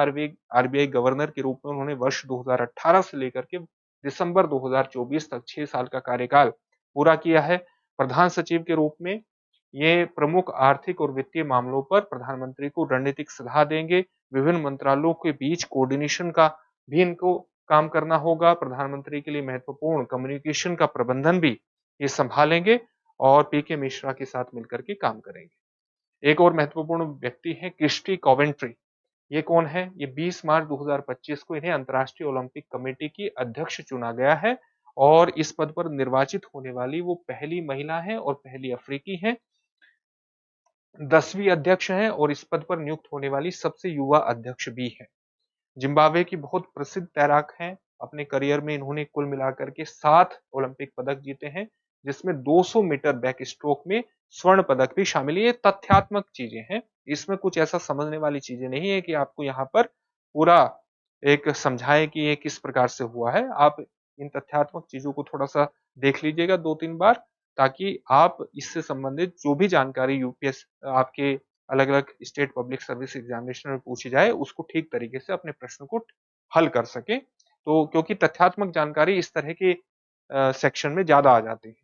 Speaker 1: आरबीआई गवर्नर के रूप में उन्होंने वर्ष 2018 से लेकर के दिसंबर 2024 तक 6 साल का कार्यकाल पूरा किया है। प्रधान सचिव के रूप में ये प्रमुख आर्थिक और वित्तीय मामलों पर प्रधानमंत्री को रणनीतिक सलाह देंगे। विभिन्न मंत्रालयों के बीच कोऑर्डिनेशन का भी इनको काम करना होगा। प्रधानमंत्री के लिए महत्वपूर्ण कम्युनिकेशन का प्रबंधन भी ये संभालेंगे और पीके मिश्रा के साथ मिलकर के काम करेंगे। एक और महत्वपूर्ण व्यक्ति है क्रिस्टी कॉवेंट्री। ये कौन है? ये 20 मार्च 2025 को इन्हें अंतर्राष्ट्रीय ओलंपिक कमेटी की अध्यक्ष चुना गया है और इस पद पर निर्वाचित होने वाली वो पहली महिला है और पहली अफ्रीकी है। 10वीं अध्यक्ष हैं और इस पद पर नियुक्त होने वाली सबसे युवा अध्यक्ष भी है। जिम्बाब्वे की बहुत प्रसिद्ध तैराक हैं। अपने करियर में इन्होंने कुल मिलाकर के 7 ओलंपिक पदक जीते हैं, जिसमें 200 मीटर बैक स्ट्रोक में स्वर्ण पदक भी शामिल है। ये तथ्यात्मक चीजें हैं, इसमें कुछ ऐसा समझने वाली चीजें नहीं है कि आपको यहाँ पर पूरा एक समझाएं कि ये किस प्रकार से हुआ है। आप इन तथ्यात्मक चीजों को थोड़ा सा देख लीजिएगा 2-3 बार, ताकि आप इससे संबंधित जो भी जानकारी यूपीएस आपके अलग-अलग स्टेट पब्लिक सर्विस एग्जामिनेशन में पूछी जाए, उसको ठीक तरीके से अपने प्रश्न को हल कर सकें। तो क्योंकि तथ्यात्मक जानकारी इस तरह के सेक्शन में ज़्यादा आ जाती है।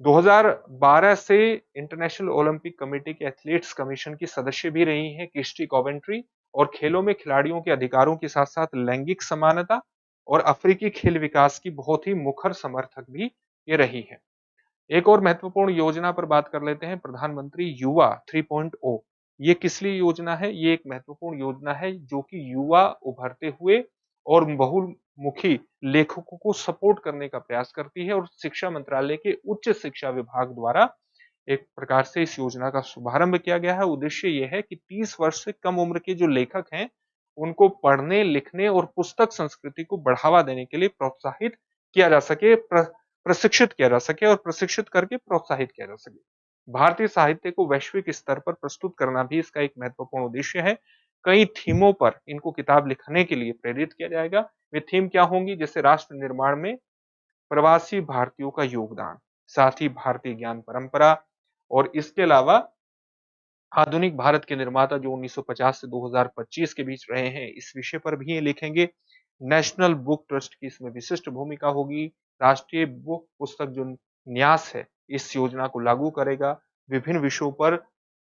Speaker 1: 2012 से इंटरनेशनल ओलंपिक कमेटी के एथलीट्स कमीशन की सदस्य भी रही हैं क्रिस्टी कॉवेंट्री और खेलों में खिलाड़ियों के अधिकारों के साथ-साथ लैंगिक समानता और अफ्रीकी खेल विकास की बहुत ही मुखर समर्थक भी ये रही हैं। एक और महत्वपूर्ण योजना पर बात कर लेते हैं, प्रधानमंत्री युवा 3.0। ये किस लिए योजना है? ये एक महत्वपूर्ण योजना है जो कि युवा उभरते हुए और बहुमुखी लेखकों को सपोर्ट करने का प्रयास करती है और शिक्षा मंत्रालय के उच्च शिक्षा विभाग द्वारा एक प्रकार से इस योजना का शुभारंभ किया गया है। उद्देश्य ये है कि 30 वर्ष से कम उम्र के जो लेखक हैं, उनको पढ़ने, लिखने और पुस्तक संस्कृति को बढ़ावा देने के लिए प्रोत्साहित किया जा सके, प्रशिक्षित किया जा सके और प्रशिक्षित करके प्रोत्साहित किया जा सके। भारतीय साहित्य को वैश्विक स्तर पर प्रस्तुत करना भी इसका एक महत्वपूर्ण उद्देश्य है। कई थीमों पर इनको किताब लिखने के लिए प्रेरित किया जाएगा। वे थीम क्या होंगी? जैसे राष्ट्र निर्माण में प्रवासी भारतीयों का योगदान, साथ ही भारतीय ज्ञान परंपरा और इसके अलावा आधुनिक भारत के निर्माता जो 1950 से 2025 के बीच रहे हैं, इस विषय पर भी ये लिखेंगे। नेशनल बुक ट्रस्ट की इसमें विशिष्ट भूमिका होगी। राष्ट्रीय बुक पुस्तक जो न्यास है, इस योजना को लागू करेगा। विभिन्न विषयों पर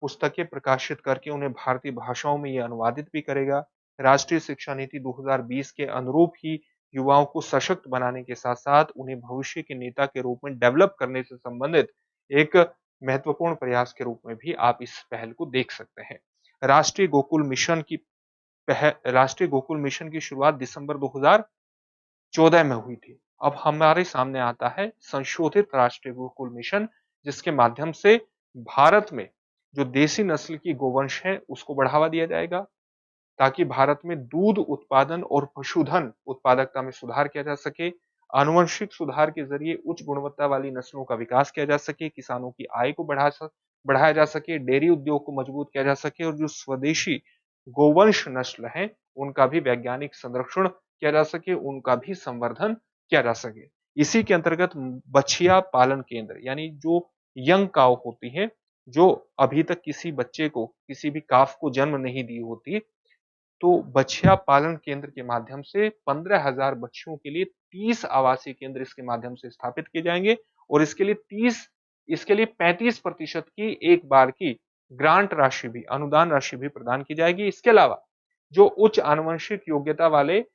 Speaker 1: पुस्तकें प्रकाशित करके उन्हें भारतीय भाषाओं में ये अनुवादित भी करेगा। राष्ट्रीय शिक्षा नीति 2020 के अनुरूप ही युवाओं को सशक्त बनाने के साथ-साथ उन्हें भविष्य के नेता के रूप में डेवलप करने से संबंधित एक महत्वपूर्ण प्रयास के रूप में भी आप इस पहल को देख सकते हैं। राष्ट्रीय गोकुल मिशन की राष्ट्रीय गोकुल मिशन की शुरुआत दिसंबर 2014 में हुई थी। अब हमारे सामने आता है संशोधित राष्ट्रीय गोकुल मिशन, जिसके माध्यम से भारत में जो देसी नस्ल की गोवंश है उसको बढ़ावा दिया जाएगा, ताकि भारत में दूध उत्पादन और पशुधन उत्पादकता में सुधार किया जा सके। आनुवंशिक सुधार के जरिए उच्च गुणवत्ता वाली नस्लों का विकास किया जा सके, किसानों की आय को बढ़ाया जा सके, डेयरी उद्योग को मजबूत किया जा सके और जो स्वदेशी गोवंश नस्ल हैं उनका भी वैज्ञानिक संरक्षण किया जा सके, उनका भी संवर्धन किया जा सके। इसी के अंतर्गत बछिया पालन केंद्र, यानी जो यंग काऊ होती है, जो अभी तक किसी बच्चे को, किसी भी काफ को जन्म नहीं दी होती, तो बछिया पालन केंद्र के माध्यम से 15,000 बच्चियों के लिए 30 आवासीय केंद्र इसके माध्यम से स्थापित किए जाएंगे और इसके लिए 35% की एक बार की ग्रांट राशि भी, अनुदान राशि भी प्रदान की जाएगी। इसके अलावा जो उच्च आनुवंशिक योग्यता वाले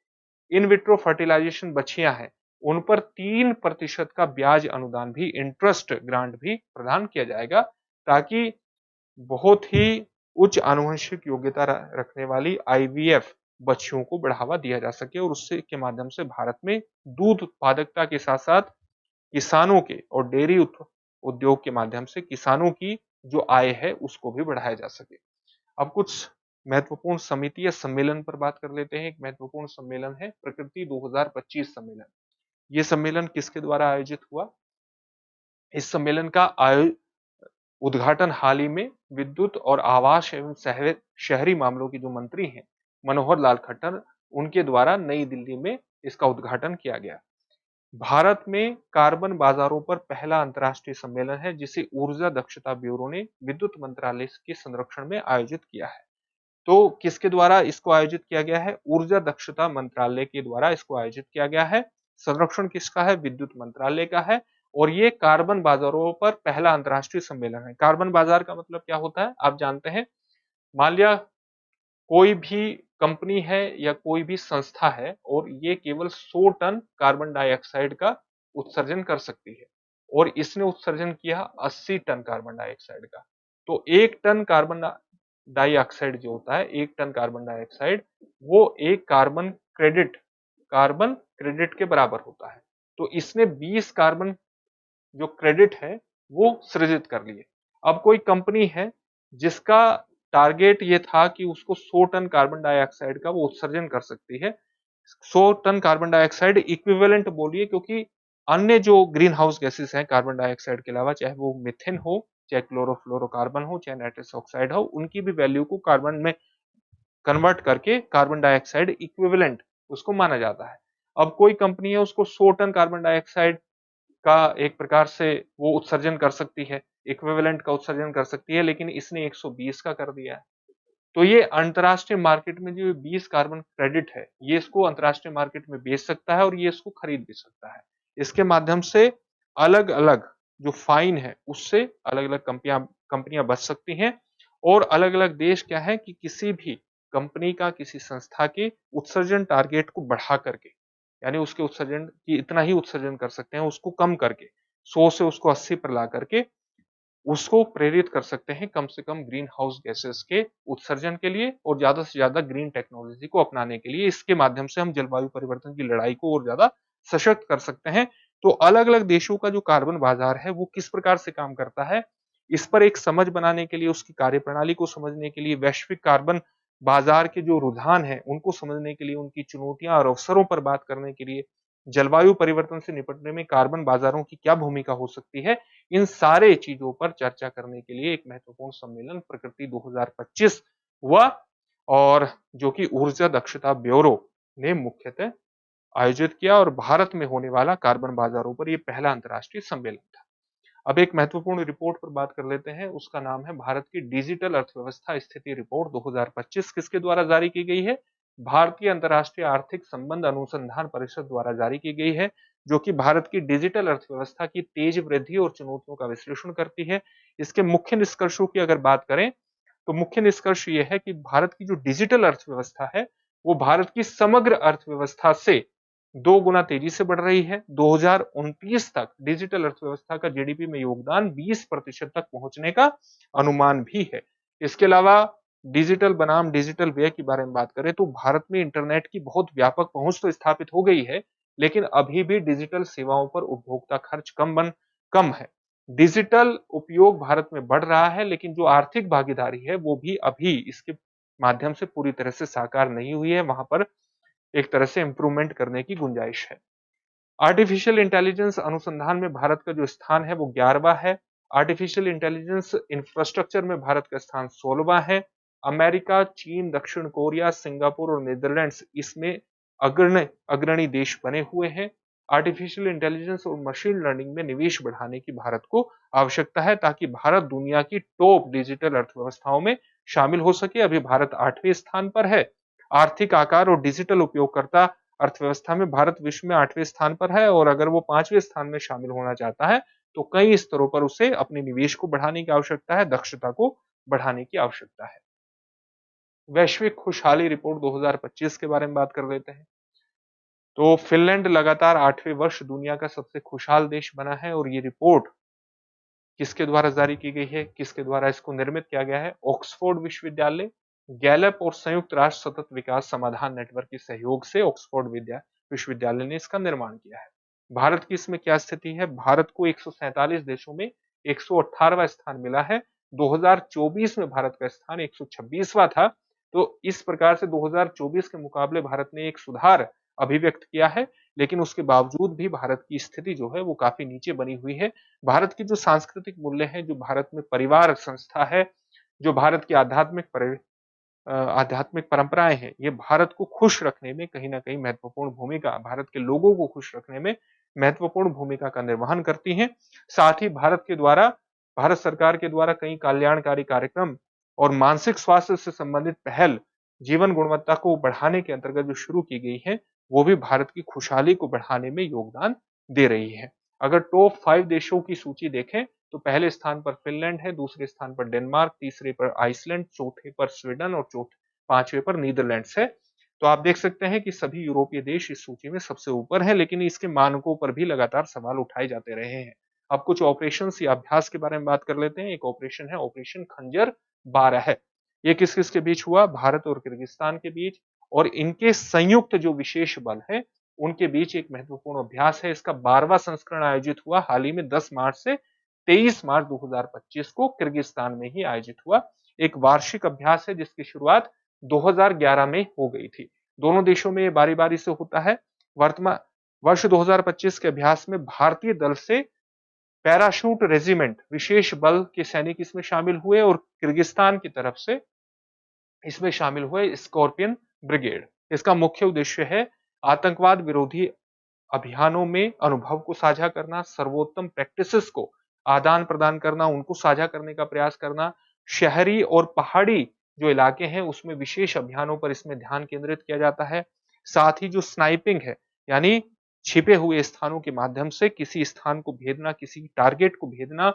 Speaker 1: इन विट्रो फर्टिलाइजेशन बछिया हैं, उन पर 3% का ब्याज अनुदान भी, इंटरेस्ट ग्रांट भी प्रदान किया जाएगा, ताकि बहुत ही उच्च आनुवंशिक योग्यता रखने वाली आईवीएफ बच्चियों को बढ़ावा दिया जा सके और उससे के माध्यम से भारत में दूध उत्पादकता के साथ-साथ किसानों के और डेयरी उद्योग के माध्यम से किसानों की जो आय है उसको भी बढ़ाया जा सके। अब कुछ महत्वपूर्ण समिति या सम्मेलन पर बात कर लेते हैं। एक महत्वपूर्ण सम्मेलन है प्रकृति 2025 सम्मेलन। ये सम्मेलन किसके द्वारा आयोजित हुआ? इस सम्मेलन का उद्घाटन हाल ही में विद्युत और आवास एवं शहरी मामलों के जो मंत्री हैं मनोहर लाल खट्टर, उनके द्वारा नई दिल्ली में इसका उद्घाटन किया गया। भारत में कार्बन बाजारों पर पहला अंतर्राष्ट्रीय सम्मेलन है, जिसे ऊर्जा दक्षता ब्यूरो ने विद्युत मंत्रालय के संरक्षण में आयोजित किया है। तो किसके द्वारा इसको आयोजित किया गया है? ऊर्जा दक्षता मंत्रालय के द्वारा इसको आयोजित किया गया है। संरक्षण किसका है? विद्युत मंत्रालय का है। और ये कार्बन बाजारों पर पहला अंतर्राष्ट्रीय सम्मेलन है। कार्बन बाजार का मतलब क्या होता है? आप जानते हैं, मान लिया कोई भी कंपनी है या कोई भी संस्था है और ये केवल 100 टन कार्बन डाइऑक्साइड का उत्सर्जन कर सकती है और इसने उत्सर्जन किया 80 टन कार्बन डाइऑक्साइड का, तो 1 टन कार्बन डाइऑक्साइड जो होता है, 1 टन कार्बन डाइऑक्साइड, वो एक कार्बन क्रेडिट के बराबर होता है। तो इसने 20 कार्बन जो क्रेडिट है वो सृजित कर लिए। अब कोई कंपनी है जिसका टारगेट ये था कि उसको 100 टन कार्बन डाइऑक्साइड का वो उत्सर्जन कर सकती है। 100 टन कार्बन डाइऑक्साइड इक्विवेलेंट बोलिए, क्योंकि अन्य जो ग्रीन हाउस गैसेस हैं कार्बन डाइऑक्साइड के अलावा, चाहे वो मीथेन हो, चाहे क्लोरोफ्लोरोकार्बन हो, चाहे नाइट्रस ऑक्साइड हो, उनकी भी वैल्यू को कार्बन में कन्वर्ट करके कार्बन डाइऑक्साइड इक्विवेलेंट उसको माना जाता है। अब कोई कंपनी है, उसको 100 टन कार्बन डाइऑक्साइड का एक प्रकार से वो उत्सर्जन कर सकती है, इक्विवेलेंट का उत्सर्जन कर सकती है, लेकिन इसने 120 का कर दिया है। तो ये अंतरराष्ट्रीय मार्केट में जो 20 कार्बन क्रेडिट है, ये इसको अंतरराष्ट्रीय मार्केट में बेच सकता है और ये इसको खरीद भी सकता है। इसके माध्यम से अलग-अलग जो फाइन है उससे अलग-अलग कंपनियां बच सकती हैं और अलग-अलग देश क्या है कि किसी भी कंपनी का, किसी संस्था के उत्सर्जन टारगेट को बढ़ा करके, यानी उसके उत्सर्जन की इतना ही उत्सर्जन कर सकते हैं, उसको कम करके 100 से उसको 80 पर ला करके उसको प्रेरित कर सकते हैं कम से कम ग्रीन हाउस गैसेस के उत्सर्जन के लिए और ज्यादा से ज्यादा ग्रीन टेक्नोलॉजी को अपनाने के लिए। इसके माध्यम से हम जलवायु परिवर्तन की लड़ाई को और ज्यादा सशक्त कर सकते हैं। तो अलग-अलग देशों का जो कार्बन बाजार है वो किस प्रकार से काम करता है, इस पर एक समझ बनाने के लिए, उसकी कार्यप्रणाली को समझने के लिए, वैश्विक कार्बन बाजार के जो रुझान है उनको समझने के लिए, उनकी चुनौतियां और अवसरों पर बात करने के लिए, जलवायु परिवर्तन से निपटने में कार्बन बाजारों की क्या भूमिका हो सकती है, इन सारे चीजों पर चर्चा करने के लिए एक महत्वपूर्ण सम्मेलन प्रकृति 2025 हुआ और जो कि ऊर्जा दक्षता ब्यूरो ने मुख्यतः आयोजित किया और भारत में होने वाला कार्बन बाजारों पर यह पहला अंतर्राष्ट्रीय सम्मेलन था। अब एक महत्वपूर्ण रिपोर्ट पर बात कर लेते हैं, उसका नाम है भारत की डिजिटल अर्थव्यवस्था स्थिति रिपोर्ट 2025। किसके द्वारा जारी की गई है? भारतीय अंतर्राष्ट्रीय आर्थिक संबंध अनुसंधान परिषद द्वारा जारी की गई है, जो कि भारत की डिजिटल अर्थव्यवस्था की तेज वृद्धि और चुनौतियों का विश्लेषण करती है। इसके मुख्य निष्कर्षों की अगर बात करें तो मुख्य निष्कर्ष ये है कि भारत की जो डिजिटल अर्थव्यवस्था है वो भारत की समग्र अर्थव्यवस्था से 2 गुना तेजी से बढ़ रही है। 2029 तक डिजिटल अर्थव्यवस्था का जीडीपी में योगदान 20% तक पहुंचने का अनुमान भी है। इसके अलावा डिजिटल बनाम डिजिटल व्यय के बारे में बात करें तो भारत में इंटरनेट की बहुत व्यापक पहुंच तो स्थापित हो गई है, लेकिन अभी भी डिजिटल सेवाओं पर उपभोक्ता खर्च कम है। डिजिटल उपयोग भारत में बढ़ रहा है, लेकिन जो आर्थिक भागीदारी है वो भी अभी इसके माध्यम से पूरी तरह से साकार नहीं हुई है। वहां पर एक तरह से इंप्रूवमेंट करने की गुंजाइश है। आर्टिफिशियल इंटेलिजेंस अनुसंधान में भारत का जो स्थान है वो 11वां है। आर्टिफिशियल इंटेलिजेंस इंफ्रास्ट्रक्चर में भारत का स्थान 16वां है। अमेरिका, चीन, दक्षिण कोरिया, सिंगापुर और नीदरलैंड्स इसमें अग्रणी देश बने हुए हैं। आर्टिफिशियल इंटेलिजेंस और मशीन लर्निंग में निवेश बढ़ाने की भारत को आवश्यकता है, ताकि भारत दुनिया की टॉप डिजिटल अर्थव्यवस्थाओं में शामिल हो सके। अभी भारत 8वें स्थान पर है। आर्थिक आकार और डिजिटल उपयोगकर्ता अर्थव्यवस्था में भारत विश्व में 8वें स्थान पर है, और अगर वो 5वें स्थान में शामिल होना चाहता है तो कई स्तरों पर उसे अपने निवेश को बढ़ाने की आवश्यकता है, दक्षता को बढ़ाने की आवश्यकता है। वैश्विक खुशहाली रिपोर्ट 2025 के बारे में बात कर लेते हैं। तो फिनलैंड लगातार 8वें वर्ष दुनिया का सबसे खुशहाल देश बना है, और ये रिपोर्ट किसके द्वारा जारी की गई है, किसके द्वारा इसको निर्मित किया गया है? ऑक्सफोर्ड विश्वविद्यालय, गैलप और संयुक्त राष्ट्र सतत विकास समाधान नेटवर्क के सहयोग से ऑक्सफोर्ड विश्वविद्यालय ने इसका निर्माण किया है। भारत की इसमें क्या स्थिति है? भारत को 147 देशों में 118वां स्थान मिला है। 2024 में भारत का स्थान 126वां था। तो इस प्रकार से 2024 के मुकाबले भारत ने एक सुधार अभिव्यक्त किया है, लेकिन उसके बावजूद भी भारत की स्थिति जो है वो काफी नीचे बनी हुई है। भारत की जो सांस्कृतिक मूल्य है, जो भारत में परिवार संस्था है, जो भारत की आध्यात्मिक परंपराएं हैं, ये भारत को खुश रखने में कहीं ना कहीं महत्वपूर्ण भूमिका, भारत के लोगों को खुश रखने में महत्वपूर्ण भूमिका का निर्वहन करती हैं। साथ ही भारत सरकार के द्वारा कई कल्याणकारी कार्यक्रम और मानसिक स्वास्थ्य से संबंधित पहल जीवन गुणवत्ता को बढ़ाने के अंतर्गत जो शुरू की गई है, वो भी भारत की खुशहाली को बढ़ाने में योगदान दे रही है। अगर टॉप 5 देशों की सूची देखें तो पहले स्थान पर फिनलैंड है, दूसरे स्थान पर डेनमार्क, तीसरे पर आइसलैंड, चौथे पर स्वीडन और 5वें पर नीदरलैंड्स है। तो आप देख सकते हैं कि सभी यूरोपीय देश इस सूची में सबसे ऊपर है, लेकिन इसके मानकों पर भी लगातार सवाल उठाए जाते रहे हैं। अब कुछ ऑपरेशन या अभ्यास के बारे में बात कर लेते हैं। एक ऑपरेशन है ऑपरेशन खंजर 12 है। ये किस किस के बीच हुआ? भारत और किर्गिस्तान के बीच, और इनके संयुक्त जो विशेष बल है उनके बीच एक महत्वपूर्ण अभ्यास है। इसका 12वां संस्करण आयोजित हुआ हाल ही में 10 मार्च से 23 मार्च 2025 को किर्गिस्तान में ही आयोजित हुआ। एक वार्षिक अभ्यास है जिसकी शुरुआत 2011 में हो गई थी। दोनों देशों में ये बारी बारी से होता है। वर्तमान वर्ष 2025 के अभ्यास में भारतीय दल से पैराशूट रेजिमेंट विशेष बल के सैनिक इसमें शामिल हुए, और किर्गिस्तान की तरफ से इसमें शामिल हुए स्कॉर्पियन ब्रिगेड। इसका मुख्य उद्देश्य है आतंकवाद विरोधी अभियानों में अनुभव को साझा करना, सर्वोत्तम प्रैक्टिसेस को आदान प्रदान करना, उनको साझा करने का प्रयास करना। शहरी और पहाड़ी जो इलाके हैं उसमें विशेष अभियानों पर इसमें ध्यान केंद्रित किया जाता है। साथ ही जो स्नाइपिंग है, यानी छिपे हुए स्थानों के माध्यम से किसी स्थान को भेदना, किसी टारगेट को भेदना।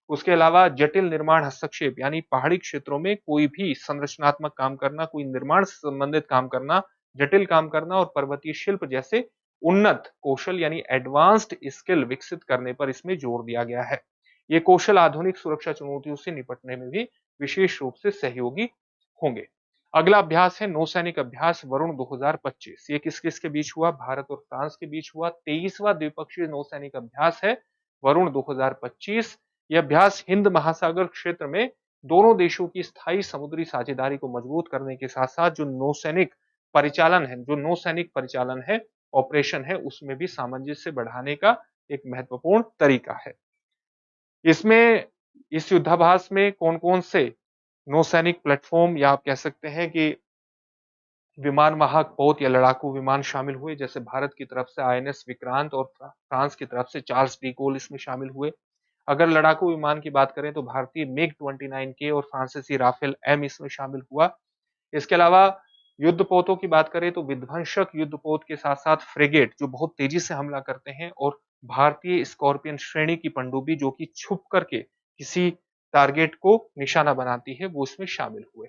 Speaker 1: उसके अलावा जटिल निर्माण हस्तक्षेप, यानी पहाड़ी क्षेत्रों में कोई भी संरचनात्मक काम करना, कोई निर्माण से संबंधित काम करना, जटिल काम करना, और पर्वतीय शिल्प जैसे उन्नत कौशल यानी एडवांस्ड स्किल विकसित करने पर इसमें जोर दिया गया है। ये कौशल आधुनिक सुरक्षा चुनौतियों से निपटने में भी विशेष रूप से सहयोगी होंगे। अगला अभ्यास है नौसैनिक अभ्यास वरुण 2025। ये किस किस के बीच हुआ? भारत और फ्रांस के बीच हुआ। 23वां द्विपक्षीय नौसैनिक अभ्यास है वरुण 2025। यह अभ्यास हिंद महासागर क्षेत्र में दोनों देशों की स्थायी समुद्री साझेदारी को मजबूत करने के साथ साथ जो नौसैनिक परिचालन है, ऑपरेशन है, उसमें भी सामंजस्य बढ़ाने का एक महत्वपूर्ण तरीका है। इसमें इस युद्धाभ्यास में कौन कौन से नौसैनिक प्लेटफॉर्म या आप कह सकते हैं कि विमान वाहक पोत या लड़ाकू विमान शामिल हुए, जैसे भारत की तरफ से आईएनएस विक्रांत और फ्रांस की तरफ से चार्ल्स डी गोल इसमें शामिल हुए। अगर लड़ाकू विमान की बात करें तो भारतीय मिग 29K और फ्रांसीसी राफेल एम इसमें शामिल हुआ। इसके अलावा युद्धपोतों की बात करें तो विध्वंसक युद्धपोत के साथ साथ फ्रिगेट जो बहुत तेजी से हमला करते हैं, और भारतीय स्कॉर्पियन श्रेणी की पनडुब्बी जो कि छुप करके किसी टारगेट को निशाना बनाती है, वो इसमें शामिल हुए।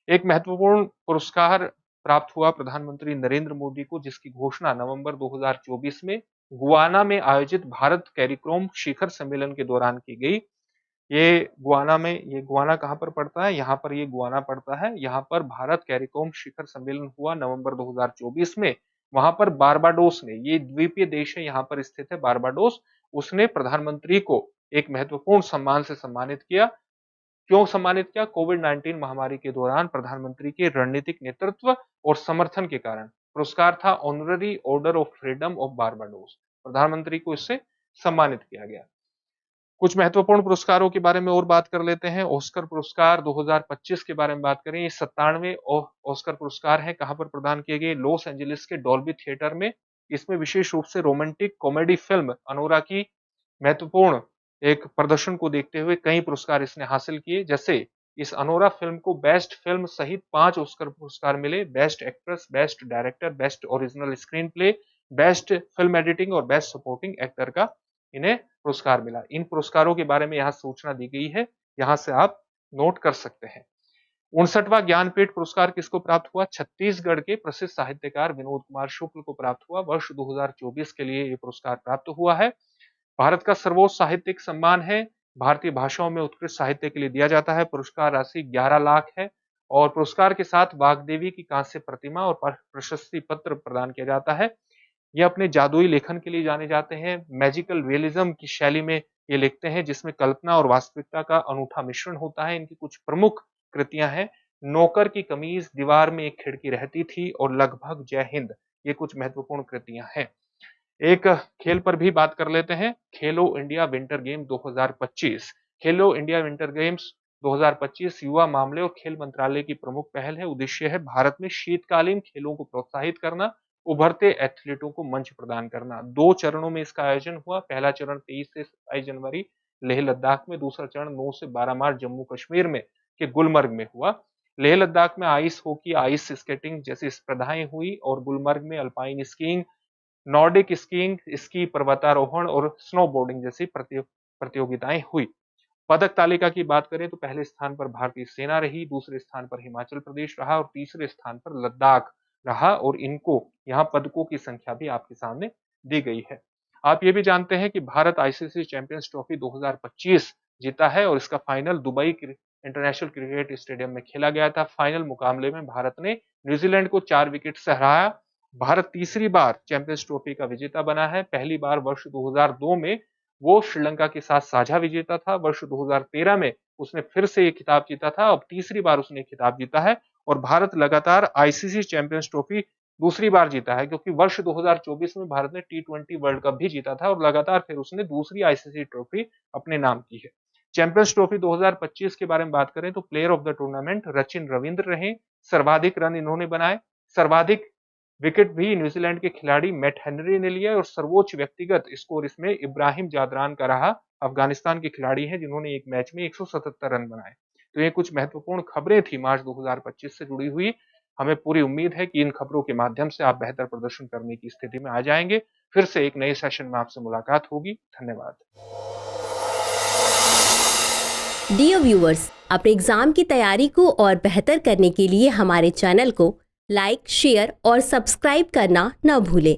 Speaker 1: एक महत्वपूर्ण पुरस्कार प्राप्त हुआ प्रधानमंत्री नरेंद्र मोदी को, जिसकी घोषणा नवंबर 2024 में गुयाना में आयोजित भारत कैरिकोम शिखर सम्मेलन के दौरान की गई। ये गुयाना कहाँ पर पड़ता है? यहाँ पर ये गुयाना पड़ता है। यहाँ पर भारत कैरिकोम शिखर सम्मेलन हुआ नवंबर 2024 में। वहाँ पर बारबाडोस ने, ये द्वीपीय देश है, यहाँ पर स्थित है बारबाडोस, उसने प्रधानमंत्री को एक महत्वपूर्ण सम्मान से सम्मानित किया। क्यों सम्मानित किया? कोविड-19 महामारी के दौरान प्रधानमंत्री के रणनीतिक नेतृत्व और समर्थन के कारण। पुरस्कार था honorary order of freedom of Barbados. प्रधानमंत्री को इससे सम्मानित किया गया। कुछ महत्वपूर्ण पुरस्कारों के बारे में और बात कर लेते हैं। ऑस्कर पुरस्कार 2025 के बारे में बात करें, ये 97वें ऑस्कर पुरस्कार है। कहाँ पर प्रदान किए गए? लॉस एंजलिस के डॉल्बी थिएटर में। इसमें विशेष रूप से रोमांटिक कॉमेडी फिल्म अनोरा की महत्वपूर्ण एक प्रदर्शन को देखते हुए कई पुरस्कार इसने हासिल किए। जैसे इस अनोरा फिल्म को बेस्ट फिल्म सहित 5 ऑस्कर पुरस्कार मिले। Best actress, best director, best original screen play, best film editing और बेस्ट सपोर्टिंग एक्टर का इन्हें पुरस्कार मिला। इन पुरस्कारों के बारे में यहाँ सूचना दी गई है, यहाँ से आप नोट कर सकते हैं। 59वां ज्ञानपीठ पुरस्कार किसको प्राप्त हुआ? छत्तीसगढ़ के प्रसिद्ध साहित्यकार विनोद कुमार शुक्ल को प्राप्त हुआ। वर्ष 2024 के लिए ये पुरस्कार प्राप्त हुआ है। भारत का सर्वोच्च साहित्यिक सम्मान है, भारतीय भाषाओं में उत्कृष्ट साहित्य के लिए दिया जाता है। पुरस्कार राशि 11 लाख है और पुरस्कार के साथ वाग्देवी की कांस्य प्रतिमा और प्रशस्ति पत्र प्रदान किया जाता है। ये अपने जादुई लेखन के लिए जाने जाते हैं। मैजिकल रियलिज्म की शैली में ये लिखते हैं, जिसमें कल्पना और वास्तविकता का अनूठा मिश्रण होता है। इनकी कुछ प्रमुख कृतियां हैं। नौकर की कमीज, दीवार में एक खिड़की रहती थी और लगभग जय हिंद। ये कुछ महत्वपूर्ण कृतियां हैं। एक खेल पर भी बात कर लेते हैं। खेलो इंडिया विंटर गेम 2025। खेलो इंडिया विंटर गेम्स 2025 युवा मामले और खेल मंत्रालय की प्रमुख पहल है। उद्देश्य है भारत में शीतकालीन खेलों को प्रोत्साहित करना, उभरते एथलीटों को मंच प्रदान करना। 2 चरणों में इसका आयोजन हुआ। पहला चरण 23 से 27 जनवरी लेह लद्दाख में, दूसरा चरण 9 से 12 मार्च जम्मू कश्मीर में के गुलमर्ग में हुआ। लेह लद्दाख में आइस हॉकी, आइस स्केटिंग जैसी स्पर्धाएं हुई और गुलमर्ग में alpine skiing, Nordic skiing, ski पर्वतारोहण और स्नोबोर्डिंग जैसी प्रतियोगिताएं हुई। पदक तालिका की बात करें तो पहले स्थान पर भारतीय सेना रही, दूसरे स्थान पर हिमाचल प्रदेश रहा और तीसरे स्थान पर लद्दाख रहा और इनको यहाँ पदकों की संख्या भी आपके सामने दी गई है। आप ये भी जानते हैं कि भारत आईसीसी चैंपियंस ट्रॉफी 2025 जीता है और इसका final Dubai international cricket stadium में खेला गया था। फाइनल मुकाबले में भारत ने न्यूजीलैंड को 4 विकेट से हराया। भारत तीसरी बार चैंपियंस ट्रॉफी का विजेता बना है। पहली बार वर्ष 2002 में वो श्रीलंका के साथ साझा विजेता था। वर्ष 2013 में उसने फिर से ये खिताब जीता था। अब तीसरी बार उसने खिताब जीता है और भारत लगातार आईसीसी चैंपियंस ट्रॉफी दूसरी बार जीता है, क्योंकि वर्ष 2024 में भारत ने T20 वर्ल्ड कप भी जीता था और लगातार फिर उसने दूसरी आईसीसी ट्रॉफी अपने नाम की है। चैंपियंस ट्रॉफी 2025 के बारे में बात करें तो player of the tournament Sachin Ravindra रहे। सर्वाधिक रन इन्होंने बनाए। सर्वाधिक विकेट भी न्यूजीलैंड के खिलाड़ी मैट हेनरी ने लिया और सर्वोच्च व्यक्तिगत स्कोर इसमें इब्राहिम जादरान का रहा। अफगानिस्तान के खिलाड़ी हैं जिन्होंने एक मैच में 177 रन बनाए। तो ये कुछ महत्वपूर्ण खबरें थी मार्च 2025 से जुड़ी हुई। हमें पूरी उम्मीद है कि इन खबरों के माध्यम से आप बेहतर प्रदर्शन करने की स्थिति में आ जाएंगे। फिर से एक नए सेशन में आपसे मुलाकात होगी। धन्यवाद।
Speaker 2: डियर व्यूअर्स, अपने एग्जाम की तैयारी को और बेहतर करने के लिए हमारे चैनल को लाइक, शेयर और सब्सक्राइब करना न भूलें।